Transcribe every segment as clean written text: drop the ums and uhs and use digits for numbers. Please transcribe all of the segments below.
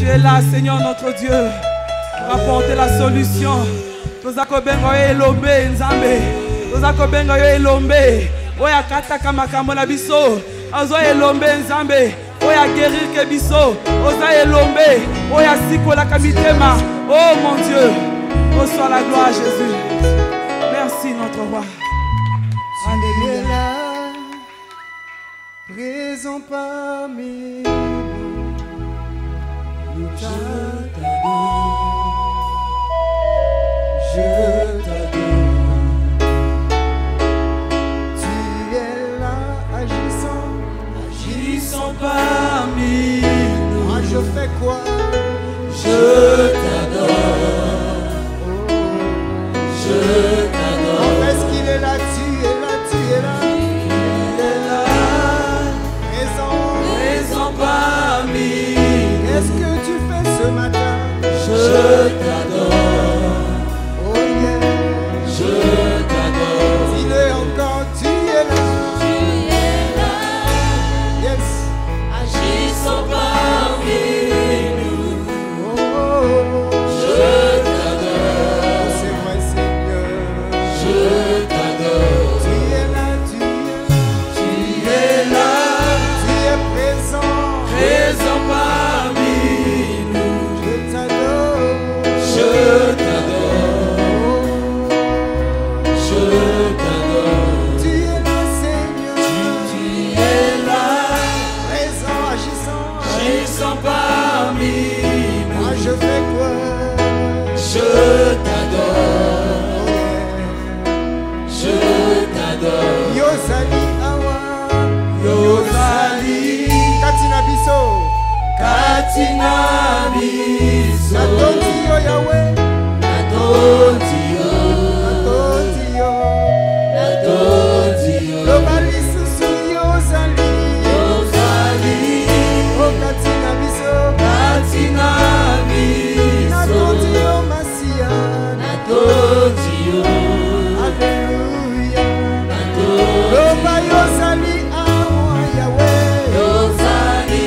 Tu es là, Seigneur notre Dieu, pour apporter la solution. Tozakobenga elombe nzambe. Tozakobenga elombe. Oya kataka makambo na biso. Azo elombe nzambe. Oya guérir ke biso. Oza elombe. Oya sikola kamitema. Oh mon Dieu. Reçois la gloire, Jésus. Merci notre roi. Alléluia. Présent parmi nous, je t'adore, tu es là agissant parmi nous. Moi je fais quoi? Je t'adore, je t'adore. Parce qu'il est là, tu es là, tu es là. Parmi. Qu'est-ce que tu fais ce matin? Je t'adore. Oh yeah. Je t'adore. Dis-le encore, tu es là. Tu es là. Yes. Agissant parmi nous. Oh, oh, oh. Je t'adore. C'est vrai, Seigneur. Je t'adore. Tu es là, tu es là. Tu es présent. Présent parmi nous. Je t'adore. Je t'adore. Je t'adore. Tu es là, Seigneur. Tu es là. Présent, agissant. Agissant parmi nous. Moi je fais quoi? Je t'adore. Je t'adore. Yozali awa. Yozali. Katina biso. Katina biso. Natondi yo Yahweh. Natondi yo. Natondi yo. Natondi yo. Lobali susu yozali. Yozali. Oh katina biso. Katina biso. Natondi yo Masia. Natondi yo. Alléluia. Natondi. Loba yozali awa Yahweh. Yozali.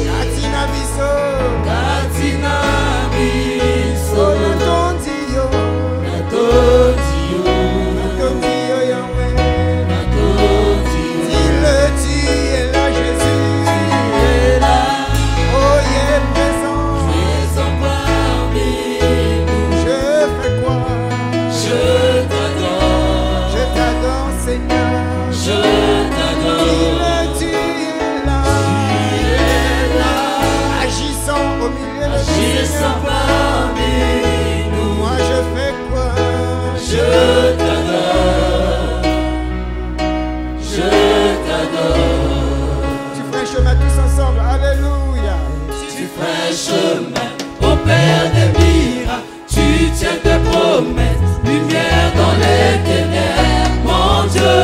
Katina biso. Katina biso. Oh natondi yo. Natondi yo. Natondi yo Yahweh. Natondi yo. Dis-le, tu es là Jésus. Tu es là. Oh il est présent. Présent parmi nous. Je fais quoi? Je t'adore. Je t'adore Seigneur. Je t'adore. Dis-le, tu es là. Tu es là. Agissant au milieu de nous, Agissant Seigneur. parmi nous. Moi je fais quoi? Je t'adore. Je t'adore. Tu feras un chemin tous ensemble. Alléluia. Tu ferais chemin au Père des miracles. Tu tiens tes promesses, lumière dans les ténèbres. Mon Dieu,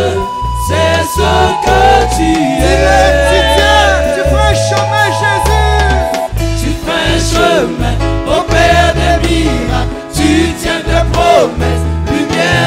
c'est ce que tu es. Tu feras un chemin Jésus. Tu ferais un chemin au Père des miracles. Tu tiens tes promesses, lumière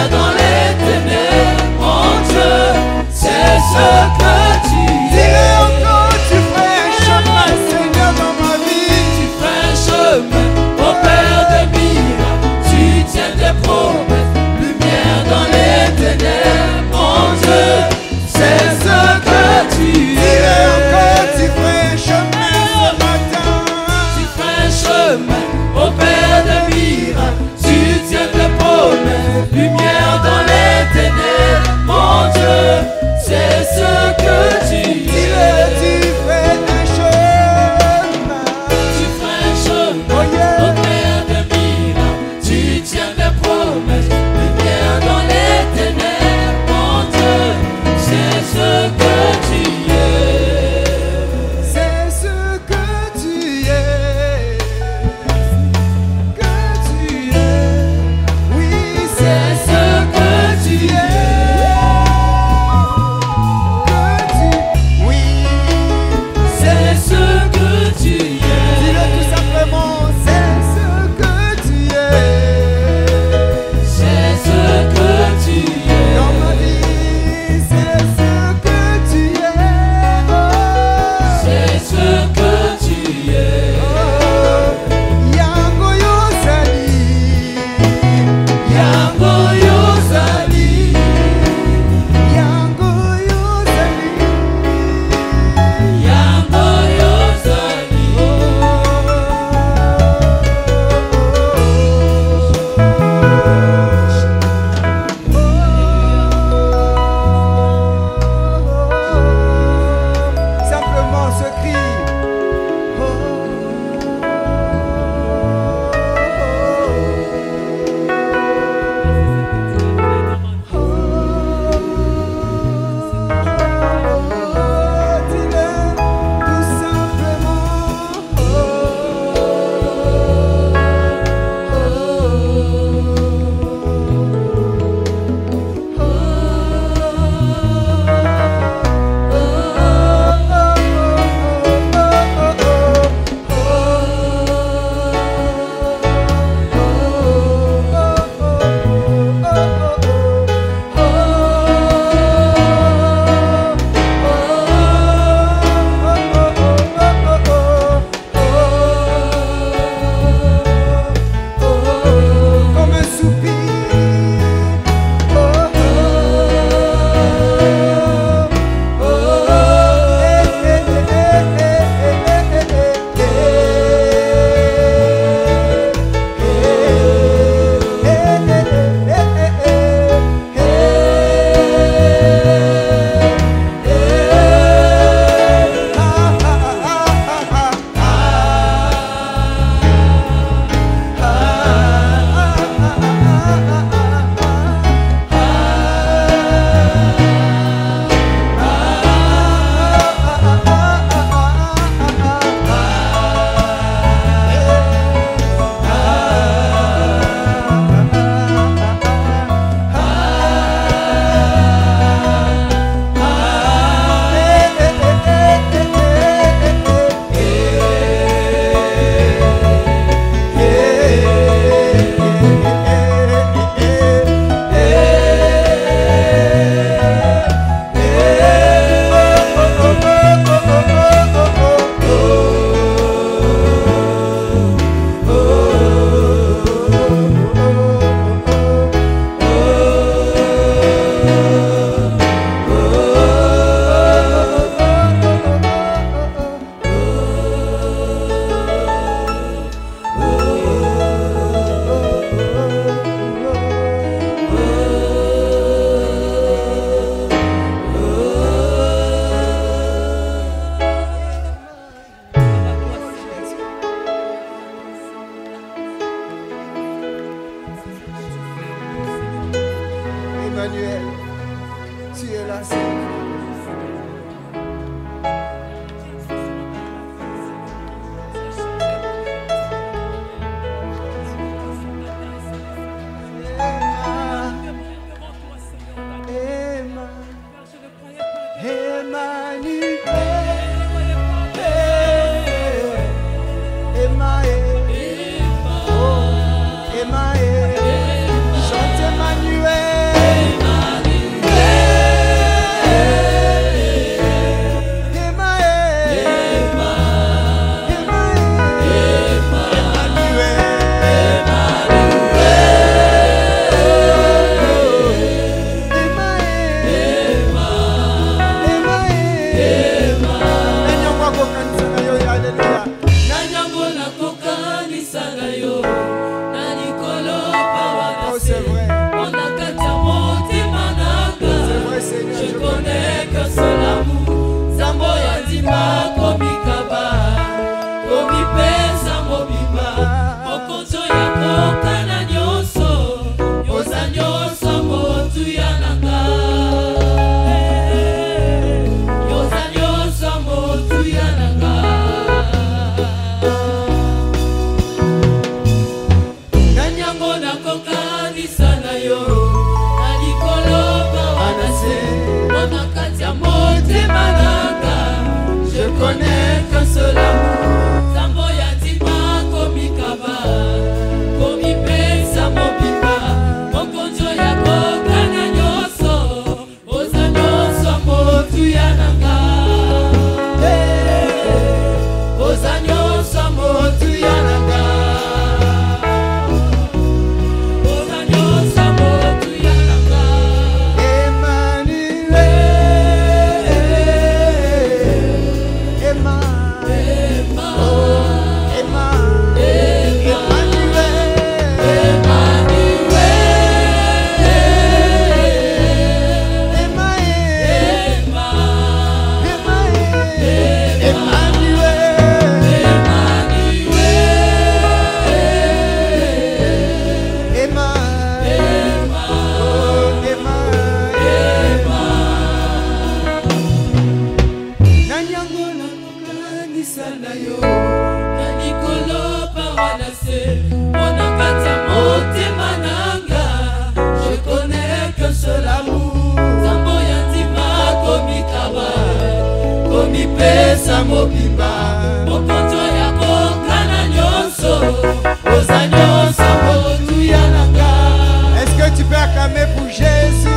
Est-ce que tu peux acclamer pour Jésus?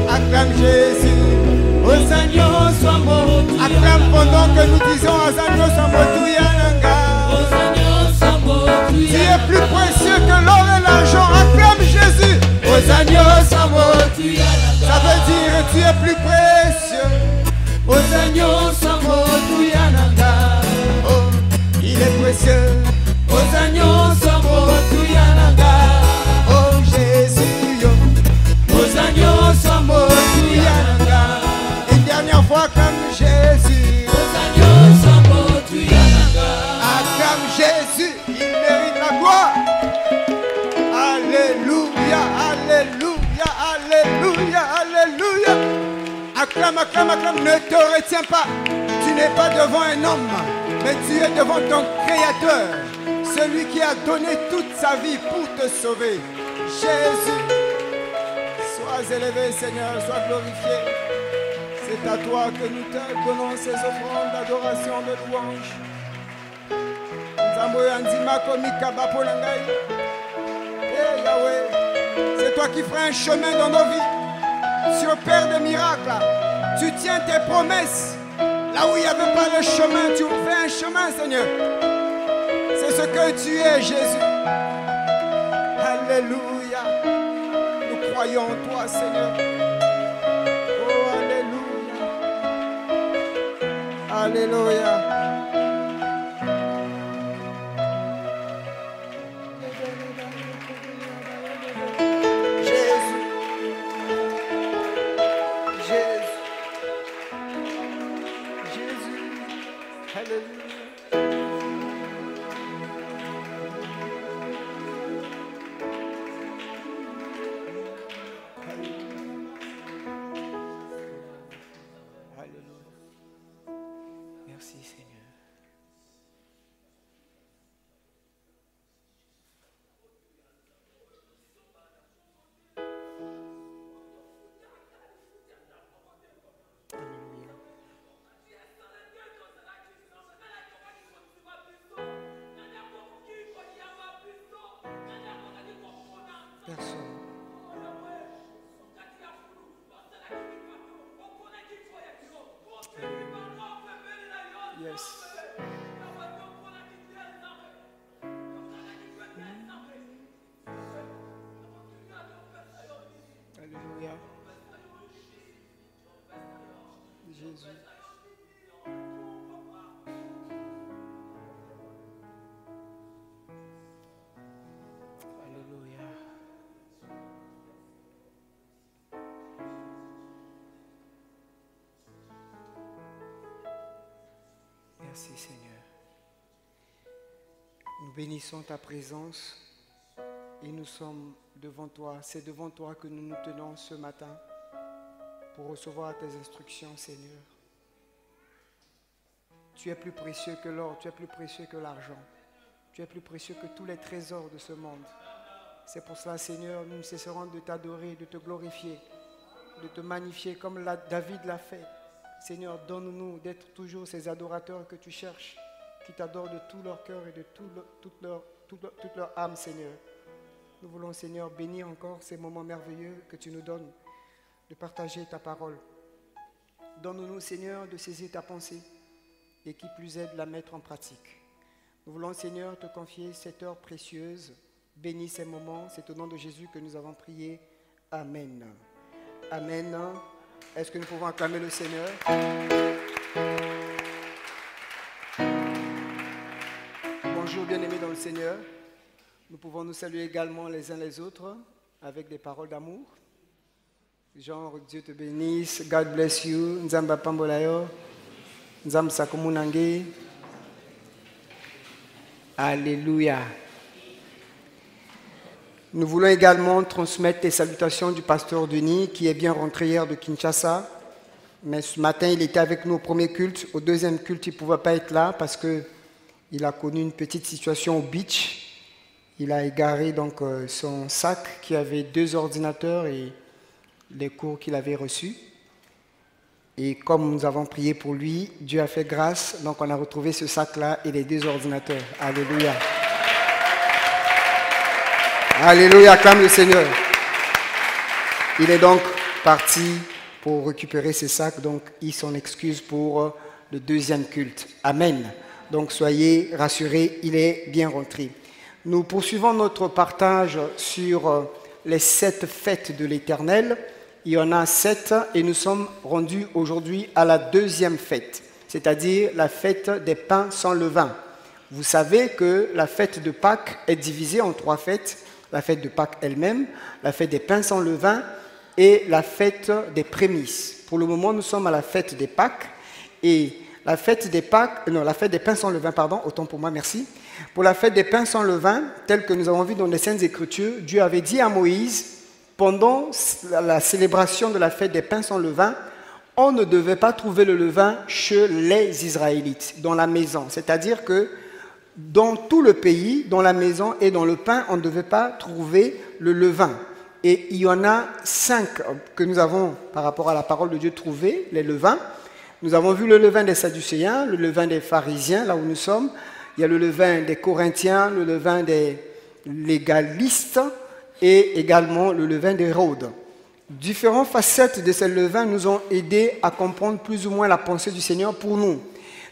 Acclame Jésus. Acclame pendant que nous disons tu es plus précieux que l'or et l'argent. Acclame Jésus. Ça veut dire tu es plus précieux. Oh, il est précieux. Oh Jésus. Une dernière fois, acclame Jésus. Acclame Jésus. Il mérite la gloire. Alléluia, alléluia, alléluia, alléluia. Acclame, acclame, acclame. Ne te retiens pas. Tu n'es pas devant un homme, mais tu es devant ton Créateur. Celui qui a donné toute sa vie pour te sauver. Jésus. Sois élevé, Seigneur, sois glorifié. C'est à toi que nous te donnons ces offrandes d'adoration, de louange. C'est toi qui feras un chemin dans nos vies. Tu opères des miracles. Tu tiens tes promesses. Là où il n'y avait pas le chemin, tu fais un chemin, Seigneur. C'est ce que tu es, Jésus. Alléluia. Nous croyons en toi, Seigneur. Oh, alléluia. Alléluia. Merci Seigneur. Personne. Yes. Alléluia. Jésus. Merci Seigneur. Nous bénissons ta présence et nous sommes devant toi. C'est devant toi que nous nous tenons ce matin pour recevoir tes instructions, Seigneur. Tu es plus précieux que l'or, tu es plus précieux que l'argent. Tu es plus précieux que tous les trésors de ce monde. C'est pour cela, Seigneur, nous ne cesserons de t'adorer, de te glorifier, de te magnifier comme David l'a fait. Seigneur, donne-nous d'être toujours ces adorateurs que tu cherches, qui t'adorent de tout leur cœur et de toute leur âme, Seigneur. Nous voulons, Seigneur, bénir encore ces moments merveilleux que tu nous donnes, de partager ta parole. Donne-nous, Seigneur, de saisir ta pensée et qui plus est de la mettre en pratique. Nous voulons, Seigneur, te confier cette heure précieuse. Bénis ces moments. C'est au nom de Jésus que nous avons prié. Amen. Amen. Est-ce que nous pouvons acclamer le Seigneur? Bonjour, bien-aimés dans le Seigneur. Nous pouvons nous saluer également les uns les autres avec des paroles d'amour. Genre, Dieu te bénisse. God bless you. Nzamba pambolayo. Nzamba sakumunange. Alléluia. Nous voulons également transmettre les salutations du pasteur Denis qui est bien rentré hier de Kinshasa. Mais ce matin, il était avec nous au premier culte. Au deuxième culte, il ne pouvait pas être là parce qu'il a connu une petite situation au beach. Il a égaré donc son sac qui avait 2 ordinateurs et les cours qu'il avait reçus. Et comme nous avons prié pour lui, Dieu a fait grâce. Donc on a retrouvé ce sac-là et les 2 ordinateurs. Alléluia. Alléluia, acclame le Seigneur. Il est donc parti pour récupérer ses sacs. Donc il s'en excuse pour le deuxième culte. Amen. Donc soyez rassurés, il est bien rentré. Nous poursuivons notre partage sur les 7 fêtes de l'Éternel. Il y en a 7 et nous sommes rendus aujourd'hui à la 2e fête, c'est-à-dire la fête des pains sans levain. Vous savez que la fête de Pâques est divisée en 3 fêtes. La fête de Pâques elle-même, la fête des pains sans levain et la fête des prémices. Pour le moment, nous sommes à la fête des Pâques et la fête des pains sans levain, pardon, autant pour moi, merci. Pour la fête des pains sans levain, telle que nous avons vu dans les Saintes Écritures, Dieu avait dit à Moïse, pendant la célébration de la fête des pains sans levain, on ne devait pas trouver le levain chez les Israélites, dans la maison. C'est-à-dire que dans tout le pays, dans la maison et dans le pain, on ne devait pas trouver le levain. Et il y en a 5 que nous avons, par rapport à la parole de Dieu, trouvé, les levains. Nous avons vu le levain des Sadducéens, le levain des pharisiens, là où nous sommes. Il y a le levain des Corinthiens, le levain des légalistes et également le levain d'Hérode. Différentes facettes de ces levains nous ont aidés à comprendre plus ou moins la pensée du Seigneur pour nous.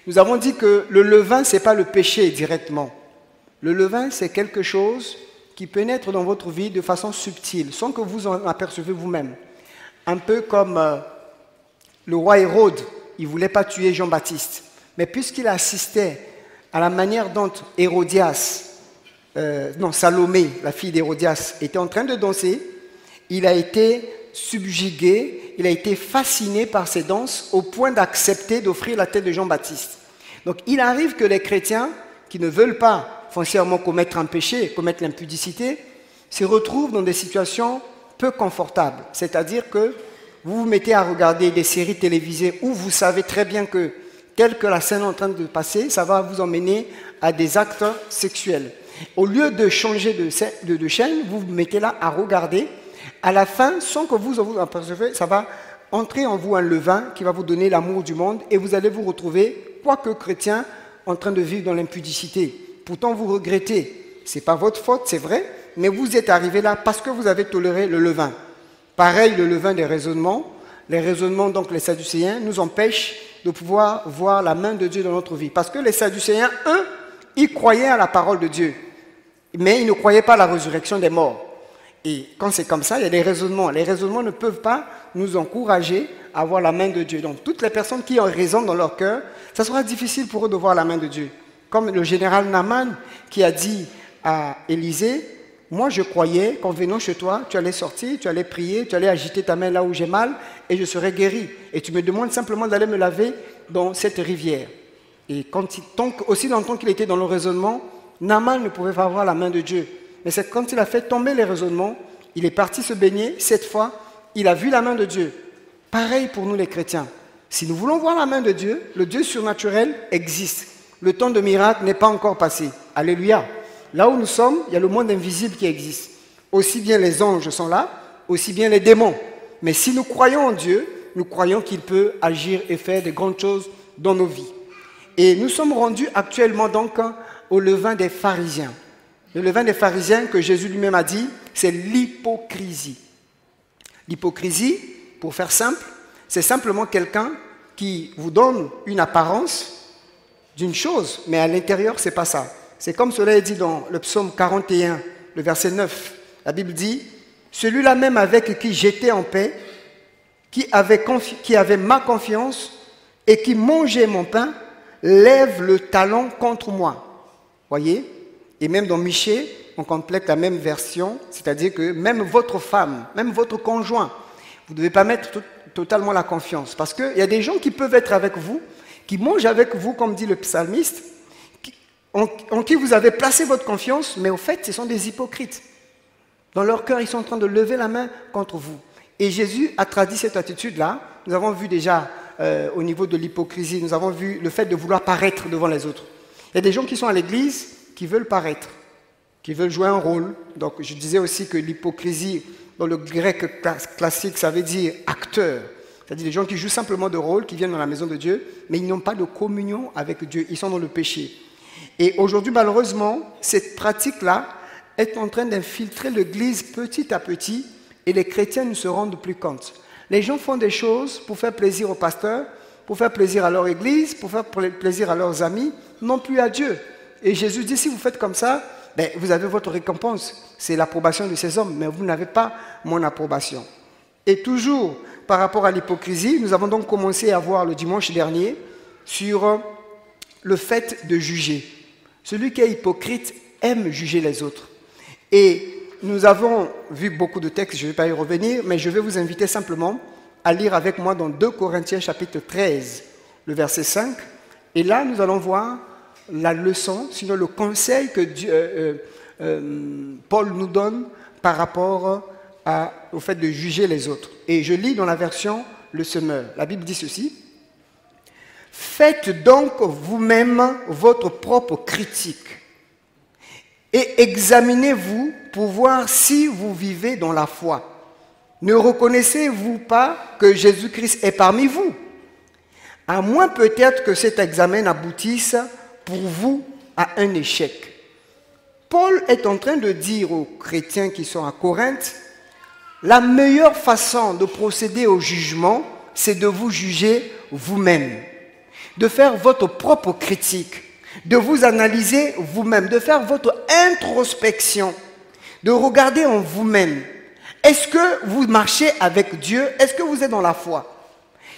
Nous avons dit que le levain, ce n'est pas le péché directement. Le levain, c'est quelque chose qui pénètre dans votre vie de façon subtile, sans que vous en apercevez vous-même. Un peu comme le roi Hérode, il ne voulait pas tuer Jean-Baptiste. Mais puisqu'il assistait à la manière dont Salomé, la fille d'Hérodias, était en train de danser, il a été subjugué, il a été fasciné par ces danses au point d'accepter d'offrir la tête de Jean-Baptiste. Donc il arrive que les chrétiens qui ne veulent pas foncièrement commettre un péché, commettre l'impudicité, se retrouvent dans des situations peu confortables. C'est-à-dire que vous vous mettez à regarder des séries télévisées où vous savez très bien que, telle que la scène est en train de passer, ça va vous emmener à des actes sexuels. Au lieu de changer de chaîne, vous vous mettez là à regarder. À la fin, sans que vous en apercevez, ça va entrer en vous un levain qui va vous donner l'amour du monde et vous allez vous retrouver, quoique chrétien, en train de vivre dans l'impudicité. Pourtant, vous regrettez. Ce n'est pas votre faute, c'est vrai, mais vous êtes arrivé là parce que vous avez toléré le levain. Pareil, le levain des raisonnements. Les raisonnements, donc les Sadducéens, nous empêchent de pouvoir voir la main de Dieu dans notre vie. Parce que les Sadducéens, eux, ils croyaient à la parole de Dieu, mais ils ne croyaient pas à la résurrection des morts. Et quand c'est comme ça, il y a des raisonnements. Les raisonnements ne peuvent pas nous encourager à voir la main de Dieu. Donc, toutes les personnes qui ont raison dans leur cœur, ça sera difficile pour eux de voir la main de Dieu. Comme le général Naaman qui a dit à Élisée, « Moi, je croyais qu'en venant chez toi, tu allais sortir, tu allais prier, tu allais agiter ta main là où j'ai mal et je serais guéri. Et tu me demandes simplement d'aller me laver dans cette rivière. » Et aussi longtemps qu'il était dans le raisonnement, Naaman ne pouvait pas voir la main de Dieu. Mais c'est quand il a fait tomber les raisonnements, il est parti se baigner, cette fois, il a vu la main de Dieu. Pareil pour nous les chrétiens. Si nous voulons voir la main de Dieu, le Dieu surnaturel existe. Le temps de miracle n'est pas encore passé. Alléluia. Là où nous sommes, il y a le monde invisible qui existe. Aussi bien les anges sont là, aussi bien les démons. Mais si nous croyons en Dieu, nous croyons qu'il peut agir et faire de grandes choses dans nos vies. Et nous sommes rendus actuellement donc au levain des pharisiens. Le levain des pharisiens que Jésus lui-même a dit, c'est l'hypocrisie. L'hypocrisie, pour faire simple, c'est simplement quelqu'un qui vous donne une apparence d'une chose, mais à l'intérieur, ce n'est pas ça. C'est comme cela est dit dans le psaume 41, le verset 9. La Bible dit, « Celui-là même avec qui j'étais en paix, qui avait ma confiance et qui mangeait mon pain, lève le talon contre moi. » Voyez? Et même dans Michée, on complète la même version, c'est-à-dire que même votre femme, même votre conjoint, vous ne devez pas mettre totalement la confiance. Parce qu'il y a des gens qui peuvent être avec vous, qui mangent avec vous, comme dit le psalmiste, en qui vous avez placé votre confiance, mais au fait, ce sont des hypocrites. Dans leur cœur, ils sont en train de lever la main contre vous. Et Jésus a traduit cette attitude-là. Nous avons vu déjà au niveau de l'hypocrisie, nous avons vu le fait de vouloir paraître devant les autres. Il y a des gens qui sont à l'église qui veulent paraître, qui veulent jouer un rôle. Donc je disais aussi que l'hypocrisie, dans le grec classique, ça veut dire acteur. C'est-à-dire des gens qui jouent simplement de rôle, qui viennent dans la maison de Dieu, mais ils n'ont pas de communion avec Dieu, ils sont dans le péché. Et aujourd'hui, malheureusement, cette pratique-là est en train d'infiltrer l'Église petit à petit, et les chrétiens ne se rendent plus compte. Les gens font des choses pour faire plaisir au pasteur, pour faire plaisir à leur église, pour faire plaisir à leurs amis, non plus à Dieu. Et Jésus dit, si vous faites comme ça, ben, vous avez votre récompense. C'est l'approbation de ces hommes, mais vous n'avez pas mon approbation. Et toujours, par rapport à l'hypocrisie, nous avons donc commencé à voir le dimanche dernier sur le fait de juger. Celui qui est hypocrite aime juger les autres. Et nous avons vu beaucoup de textes, je ne vais pas y revenir, mais je vais vous inviter simplement à lire avec moi dans 2 Corinthiens chapitre 13, le verset 5. Et là, nous allons voir la leçon, sinon le conseil que Paul nous donne par rapport au fait de juger les autres. Et je lis dans la version Le Semeur. La Bible dit ceci. « Faites donc vous-même votre propre critique et examinez-vous pour voir si vous vivez dans la foi. Ne reconnaissez-vous pas que Jésus-Christ est parmi vous? À moins peut-être que cet examen aboutisse pour vous à un échec. » Paul est en train de dire aux chrétiens qui sont à Corinthe, la meilleure façon de procéder au jugement, c'est de vous juger vous-même, de faire votre propre critique, de vous analyser vous-même, de faire votre introspection, de regarder en vous-même. Est-ce que vous marchez avec Dieu? Est-ce que vous êtes dans la foi?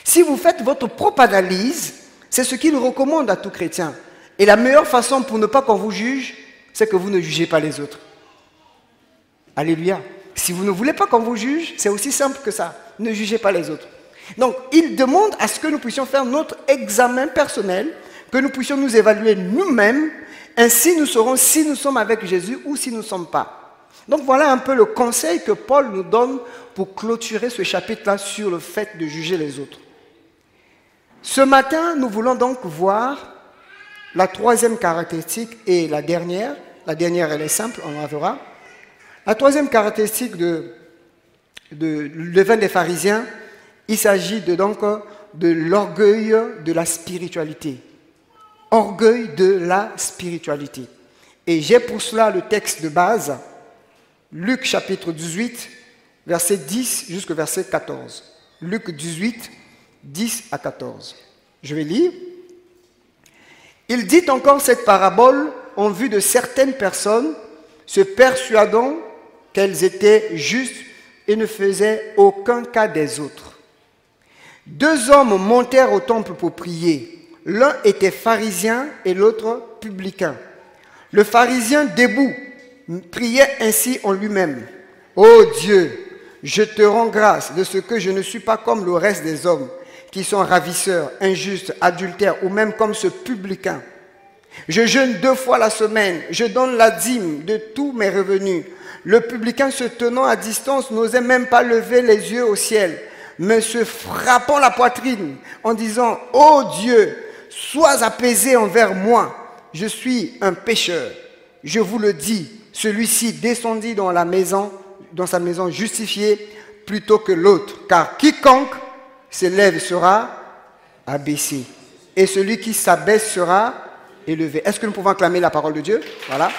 Si vous faites votre propre analyse, c'est ce qu'il recommande à tout chrétien. Et la meilleure façon pour ne pas qu'on vous juge, c'est que vous ne jugez pas les autres. Alléluia. Si vous ne voulez pas qu'on vous juge, c'est aussi simple que ça. Ne jugez pas les autres. Donc, il demande à ce que nous puissions faire notre examen personnel, que nous puissions nous évaluer nous-mêmes, ainsi nous saurons si nous sommes avec Jésus ou si nous ne sommes pas. Donc, voilà un peu le conseil que Paul nous donne pour clôturer ce chapitre-là sur le fait de juger les autres. Ce matin, nous voulons donc voir la troisième caractéristique et la dernière. La dernière, elle est simple, on la verra. La troisième caractéristique de levain des pharisiens, il s'agit de l'orgueil de la spiritualité. Orgueil de la spiritualité. Et j'ai pour cela le texte de base, Luc chapitre 18, verset 10 jusqu'au verset 14. Luc 18, 10 à 14. Je vais lire. Il dit encore cette parabole en vue de certaines personnes se persuadant qu'elles étaient justes et ne faisaient aucun cas des autres. 2 hommes montèrent au temple pour prier. L'un était pharisien et l'autre publicain. Le pharisien debout priait ainsi en lui-même. « Ô Dieu, je te rends grâce de ce que je ne suis pas comme le reste des hommes, qui sont ravisseurs, injustes, adultères ou même comme ce publicain. Je jeûne 2 fois la semaine, je donne la dîme de tous mes revenus. Le publicain se tenant à distance n'osait même pas lever les yeux au ciel, mais se frappant la poitrine en disant « Ô Dieu, sois apaisé envers moi, je suis un pécheur. Je vous le dis, celui-ci descendit dans sa maison justifié plutôt que l'autre, car quiconque s'élève sera abaissé, et celui qui s'abaisse sera élevé. » Est-ce que nous pouvons acclamer la parole de Dieu? Voilà.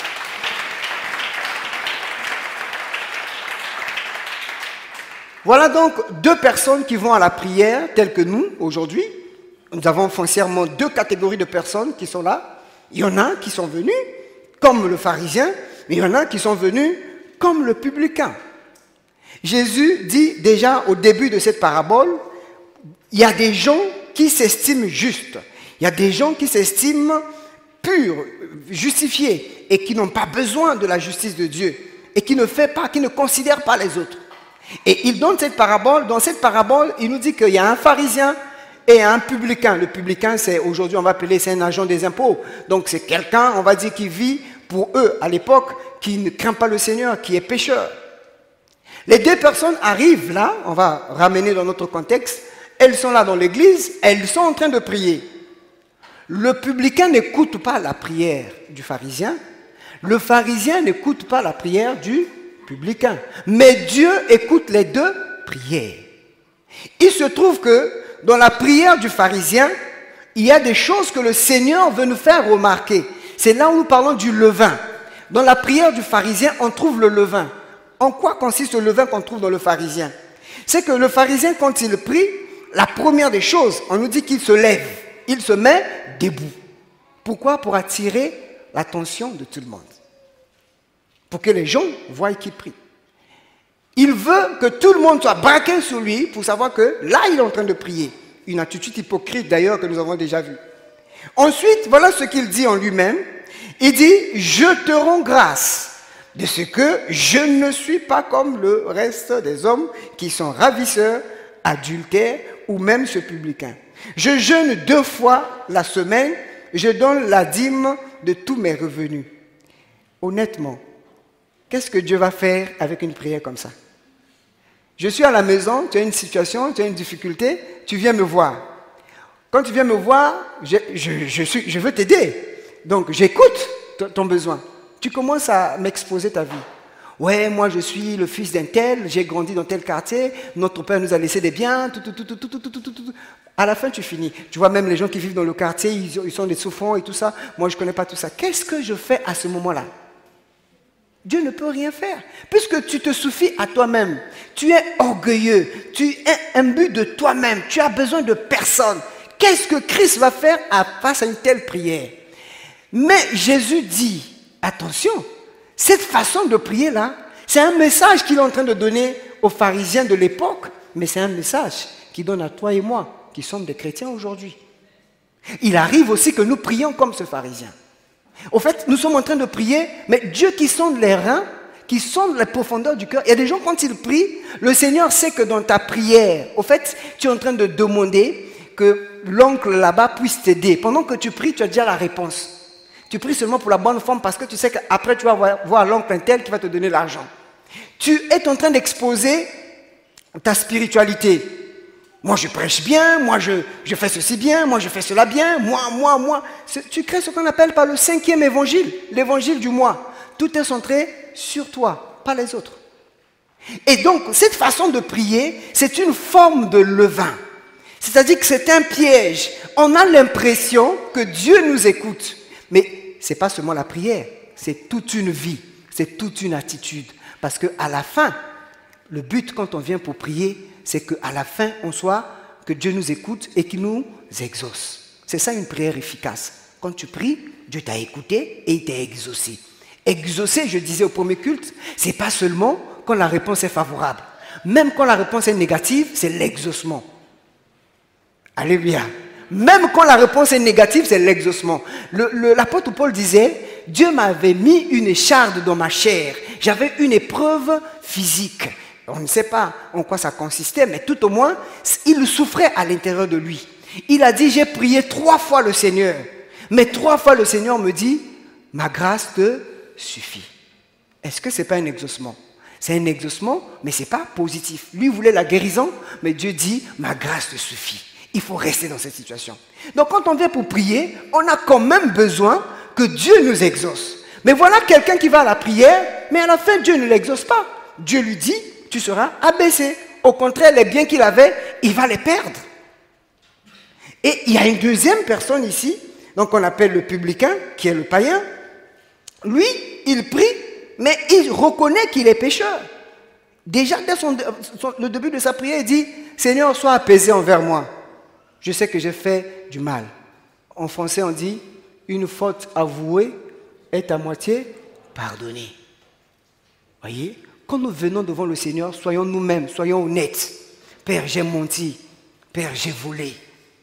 Voilà donc 2 personnes qui vont à la prière, telles que nous, aujourd'hui. Nous avons foncièrement 2 catégories de personnes qui sont là. Il y en a qui sont venus comme le pharisien, mais il y en a qui sont venus comme le publicain. Jésus dit déjà au début de cette parabole, il y a des gens qui s'estiment justes. Il y a des gens qui s'estiment purs, justifiés, et qui n'ont pas besoin de la justice de Dieu, et qui ne considèrent pas les autres. Et il donne cette parabole. Dans cette parabole, il nous dit qu'il y a un pharisien et un publicain. Le publicain, c'est aujourd'hui, on va appeler, c'est un agent des impôts. Donc c'est quelqu'un, on va dire, qui vit pour eux à l'époque, qui ne craint pas le Seigneur, qui est pécheur. Les 2 personnes arrivent là, on va ramener dans notre contexte, elles sont là dans l'église, elles sont en train de prier. Le publicain n'écoute pas la prière du pharisien, le pharisien n'écoute pas la prière du publicain. Mais Dieu écoute les 2 prières. Il se trouve que dans la prière du pharisien, il y a des choses que le Seigneur veut nous faire remarquer. C'est là où nous parlons du levain. Dans la prière du pharisien, on trouve le levain. En quoi consiste le levain qu'on trouve dans le pharisien? C'est que le pharisien, quand il prie, la première des choses, on nous dit qu'il se lève. Il se met debout. Pourquoi? Pour attirer l'attention de tout le monde. Pour que les gens voient qu'il prie. Il veut que tout le monde soit braqué sur lui pour savoir que là, il est en train de prier. Une attitude hypocrite d'ailleurs que nous avons déjà vue. Ensuite, voilà ce qu'il dit en lui-même. Il dit, je te rends grâce de ce que je ne suis pas comme le reste des hommes qui sont ravisseurs, adultères ou même ce publicain. Je jeûne 2 fois la semaine, je donne la dîme de tous mes revenus. Honnêtement, qu'est-ce que Dieu va faire avec une prière comme ça? Je suis à la maison, tu as une situation, tu as une difficulté, tu viens me voir. Quand tu viens me voir, je veux t'aider. Donc j'écoute ton besoin. Tu commences à m'exposer ta vie. Ouais, moi je suis le fils d'un tel, j'ai grandi dans tel quartier, notre père nous a laissé des biens, tout. À la fin, tu finis. Tu vois, même les gens qui vivent dans le quartier, ils sont des souffrants et tout ça. Moi, je ne connais pas tout ça. Qu'est-ce que je fais à ce moment-là? Dieu ne peut rien faire. Puisque tu te suffis à toi-même. Tu es orgueilleux. Tu es imbu de toi-même. Tu as besoin de personne. Qu'est-ce que Christ va faire face à une telle prière? Mais Jésus dit, attention, cette façon de prier-là, c'est un message qu'il est en train de donner aux pharisiens de l'époque, mais c'est un message qu'il donne à toi et moi, qui sommes des chrétiens aujourd'hui. Il arrive aussi que nous prions comme ce pharisien. Au fait, nous sommes en train de prier, mais Dieu qui sonde les reins, qui sonde les profondeurs du cœur. Il y a des gens, quand ils prient, le Seigneur sait que dans ta prière, au fait, tu es en train de demander que l'oncle là-bas puisse t'aider. Pendant que tu pries, tu as déjà la réponse. Tu pries seulement pour la bonne forme parce que tu sais qu'après, tu vas voir l'oncle un tel qui va te donner l'argent. Tu es en train d'exposer ta spiritualité. Moi, je prêche bien, moi, je fais ceci bien, moi, je fais cela bien, moi. Tu crées ce qu'on appelle par le 5e évangile, l'évangile du moi. Tout est centré sur toi, pas les autres. Et donc, cette façon de prier, c'est une forme de levain. C'est-à-dire que c'est un piège. On a l'impression que Dieu nous écoute. Mais ce n'est pas seulement la prière, c'est toute une vie, c'est toute une attitude. Parce qu'à la fin, le but quand on vient pour prier, c'est qu'à la fin, que Dieu nous écoute et qu'il nous exauce. C'est ça une prière efficace. Quand tu pries, Dieu t'a écouté et il t'a exaucé. Exaucer, je disais au premier culte, ce n'est pas seulement quand la réponse est favorable. Même quand la réponse est négative, c'est l'exaucement. Alléluia. Même quand la réponse est négative, c'est l'exaucement. L'apôtre Paul disait, Dieu m'avait mis une écharde dans ma chair. J'avais une épreuve physique. On ne sait pas en quoi ça consistait, mais tout au moins, il souffrait à l'intérieur de lui. Il a dit, j'ai prié 3 fois le Seigneur. Mais 3 fois le Seigneur me dit, ma grâce te suffit. Est-ce que ce n'est pas un exaucement? C'est un exaucement, mais ce n'est pas positif. Lui voulait la guérison, mais Dieu dit, ma grâce te suffit. Il faut rester dans cette situation. Donc quand on vient pour prier, on a quand même besoin que Dieu nous exauce. Mais voilà quelqu'un qui va à la prière, mais à la fin, Dieu ne l'exauce pas. Dieu lui dit, tu seras abaissé. Au contraire, les biens qu'il avait, il va les perdre. Et il y a une deuxième personne ici, donc on appelle le publicain, qui est le païen. Lui, il prie, mais il reconnaît qu'il est pécheur. Déjà, dès le début de sa prière, il dit, Seigneur, sois apaisé envers moi. Je sais que j'ai fait du mal. En français, on dit, une faute avouée est à moitié pardonnée. Voyez, quand nous venons devant le Seigneur, soyons nous-mêmes, soyons honnêtes. Père, j'ai menti. Père, j'ai volé.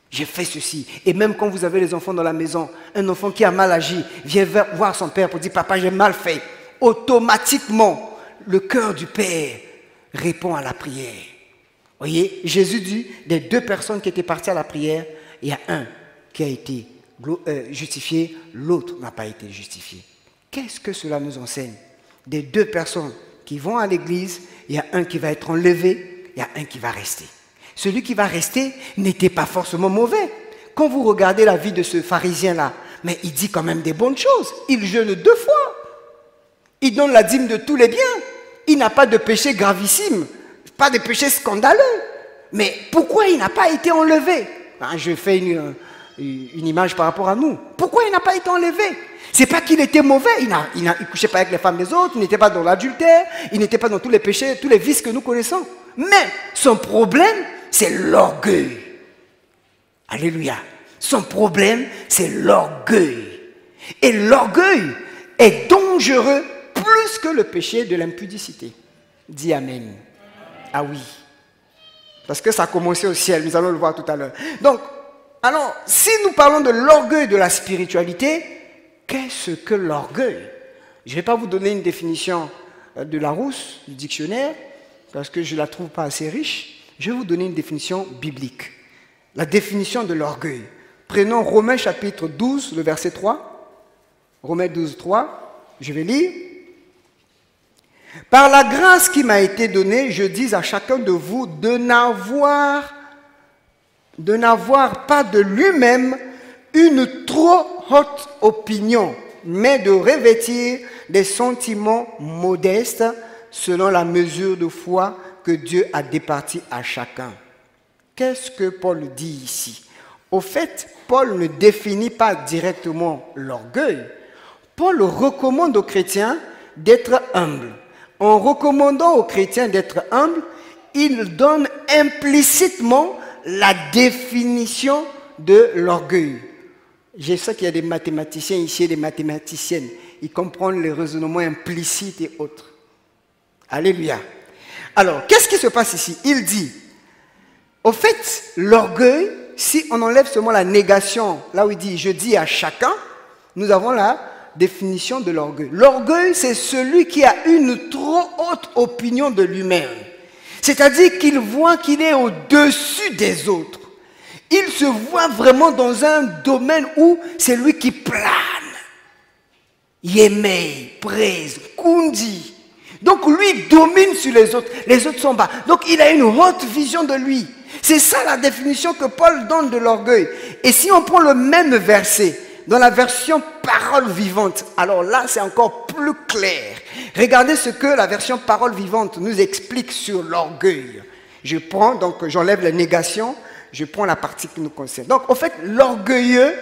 J'ai fait ceci. Et même quand vous avez les enfants dans la maison, un enfant qui a mal agi vient voir son père pour dire, papa, j'ai mal fait. Automatiquement, le cœur du père répond à la prière. Voyez, Jésus dit, des 2 personnes qui étaient parties à la prière, il y a un qui a été justifié, l'autre n'a pas été justifié. Qu'est-ce que cela nous enseigne? Des 2 personnes qui vont à l'église, il y a un qui va être enlevé, il y a un qui va rester. Celui qui va rester n'était pas forcément mauvais. Quand vous regardez la vie de ce pharisien-là, mais il dit quand même des bonnes choses. Il jeûne 2 fois. Il donne la dîme de tous les biens. Il n'a pas de péché gravissime, pas de péché scandaleux. Mais pourquoi il n'a pas été enlevé? Je fais une image par rapport à nous. Pourquoi il n'a pas été enlevé? C'est pas qu'il était mauvais, il ne couchait pas avec les femmes des autres, il n'était pas dans l'adultère, il n'était pas dans tous les péchés, tous les vices que nous connaissons. Mais son problème, c'est l'orgueil. Alléluia. Son problème, c'est l'orgueil. Et l'orgueil est dangereux plus que le péché de l'impudicité. Dis Amen. Ah oui. Parce que ça a commencé au ciel, nous allons le voir tout à l'heure. Donc, alors, si nous parlons de l'orgueil de la spiritualité, qu'est-ce que l'orgueil? Je ne vais pas vous donner une définition de Larousse, du dictionnaire, parce que je ne la trouve pas assez riche. Je vais vous donner une définition biblique. La définition de l'orgueil. Prenons Romains chapitre 12, le verset 3. Romains 12, 3. Je vais lire. Par la grâce qui m'a été donnée, je dis à chacun de vous de n'avoir pas de lui-même une trop haute opinion, mais de revêtir des sentiments modestes selon la mesure de foi que Dieu a départie à chacun. Qu'est-ce que Paul dit ici? Au fait, Paul ne définit pas directement l'orgueil. Paul recommande aux chrétiens d'être humbles. En recommandant aux chrétiens d'être humbles, il donne implicitement la définition de l'orgueil. Je sais qu'il y a des mathématiciens ici et des mathématiciennes. Ils comprennent les raisonnements implicites et autres. Alléluia. Alors, qu'est-ce qui se passe ici? Il dit, au fait, l'orgueil, si on enlève seulement la négation, là où il dit « je dis à chacun », nous avons la définition de l'orgueil. L'orgueil, c'est celui qui a une trop haute opinion de lui-même. C'est-à-dire qu'il voit qu'il est au-dessus des autres. Il se voit vraiment dans un domaine où c'est lui qui plane. Yémei, Praise, Kundi. Donc lui domine sur les autres sont bas. Donc il a une haute vision de lui. C'est ça la définition que Paul donne de l'orgueil. Et si on prend le même verset dans la version parole vivante, alors là c'est encore plus clair. Regardez ce que la version parole vivante nous explique sur l'orgueil. Je prends, donc j'enlève la négation, je prends la partie qui nous concerne. Donc en fait, l'orgueilleux,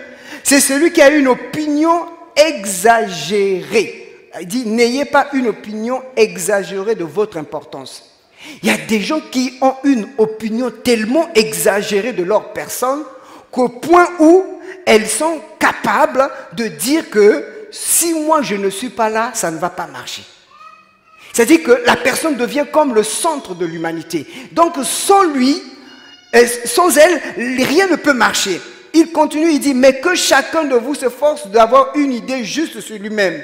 c'est celui qui a une opinion exagérée. Il dit, n'ayez pas une opinion exagérée de votre importance. Il y a des gens qui ont une opinion tellement exagérée de leur personne qu'au point où elles sont capables de dire que si moi je ne suis pas là, ça ne va pas marcher. C'est-à-dire que la personne devient comme le centre de l'humanité. Donc sans lui, sans elle, rien ne peut marcher. Il continue, il dit, mais que chacun de vous s'efforce d'avoir une idée juste sur lui-même.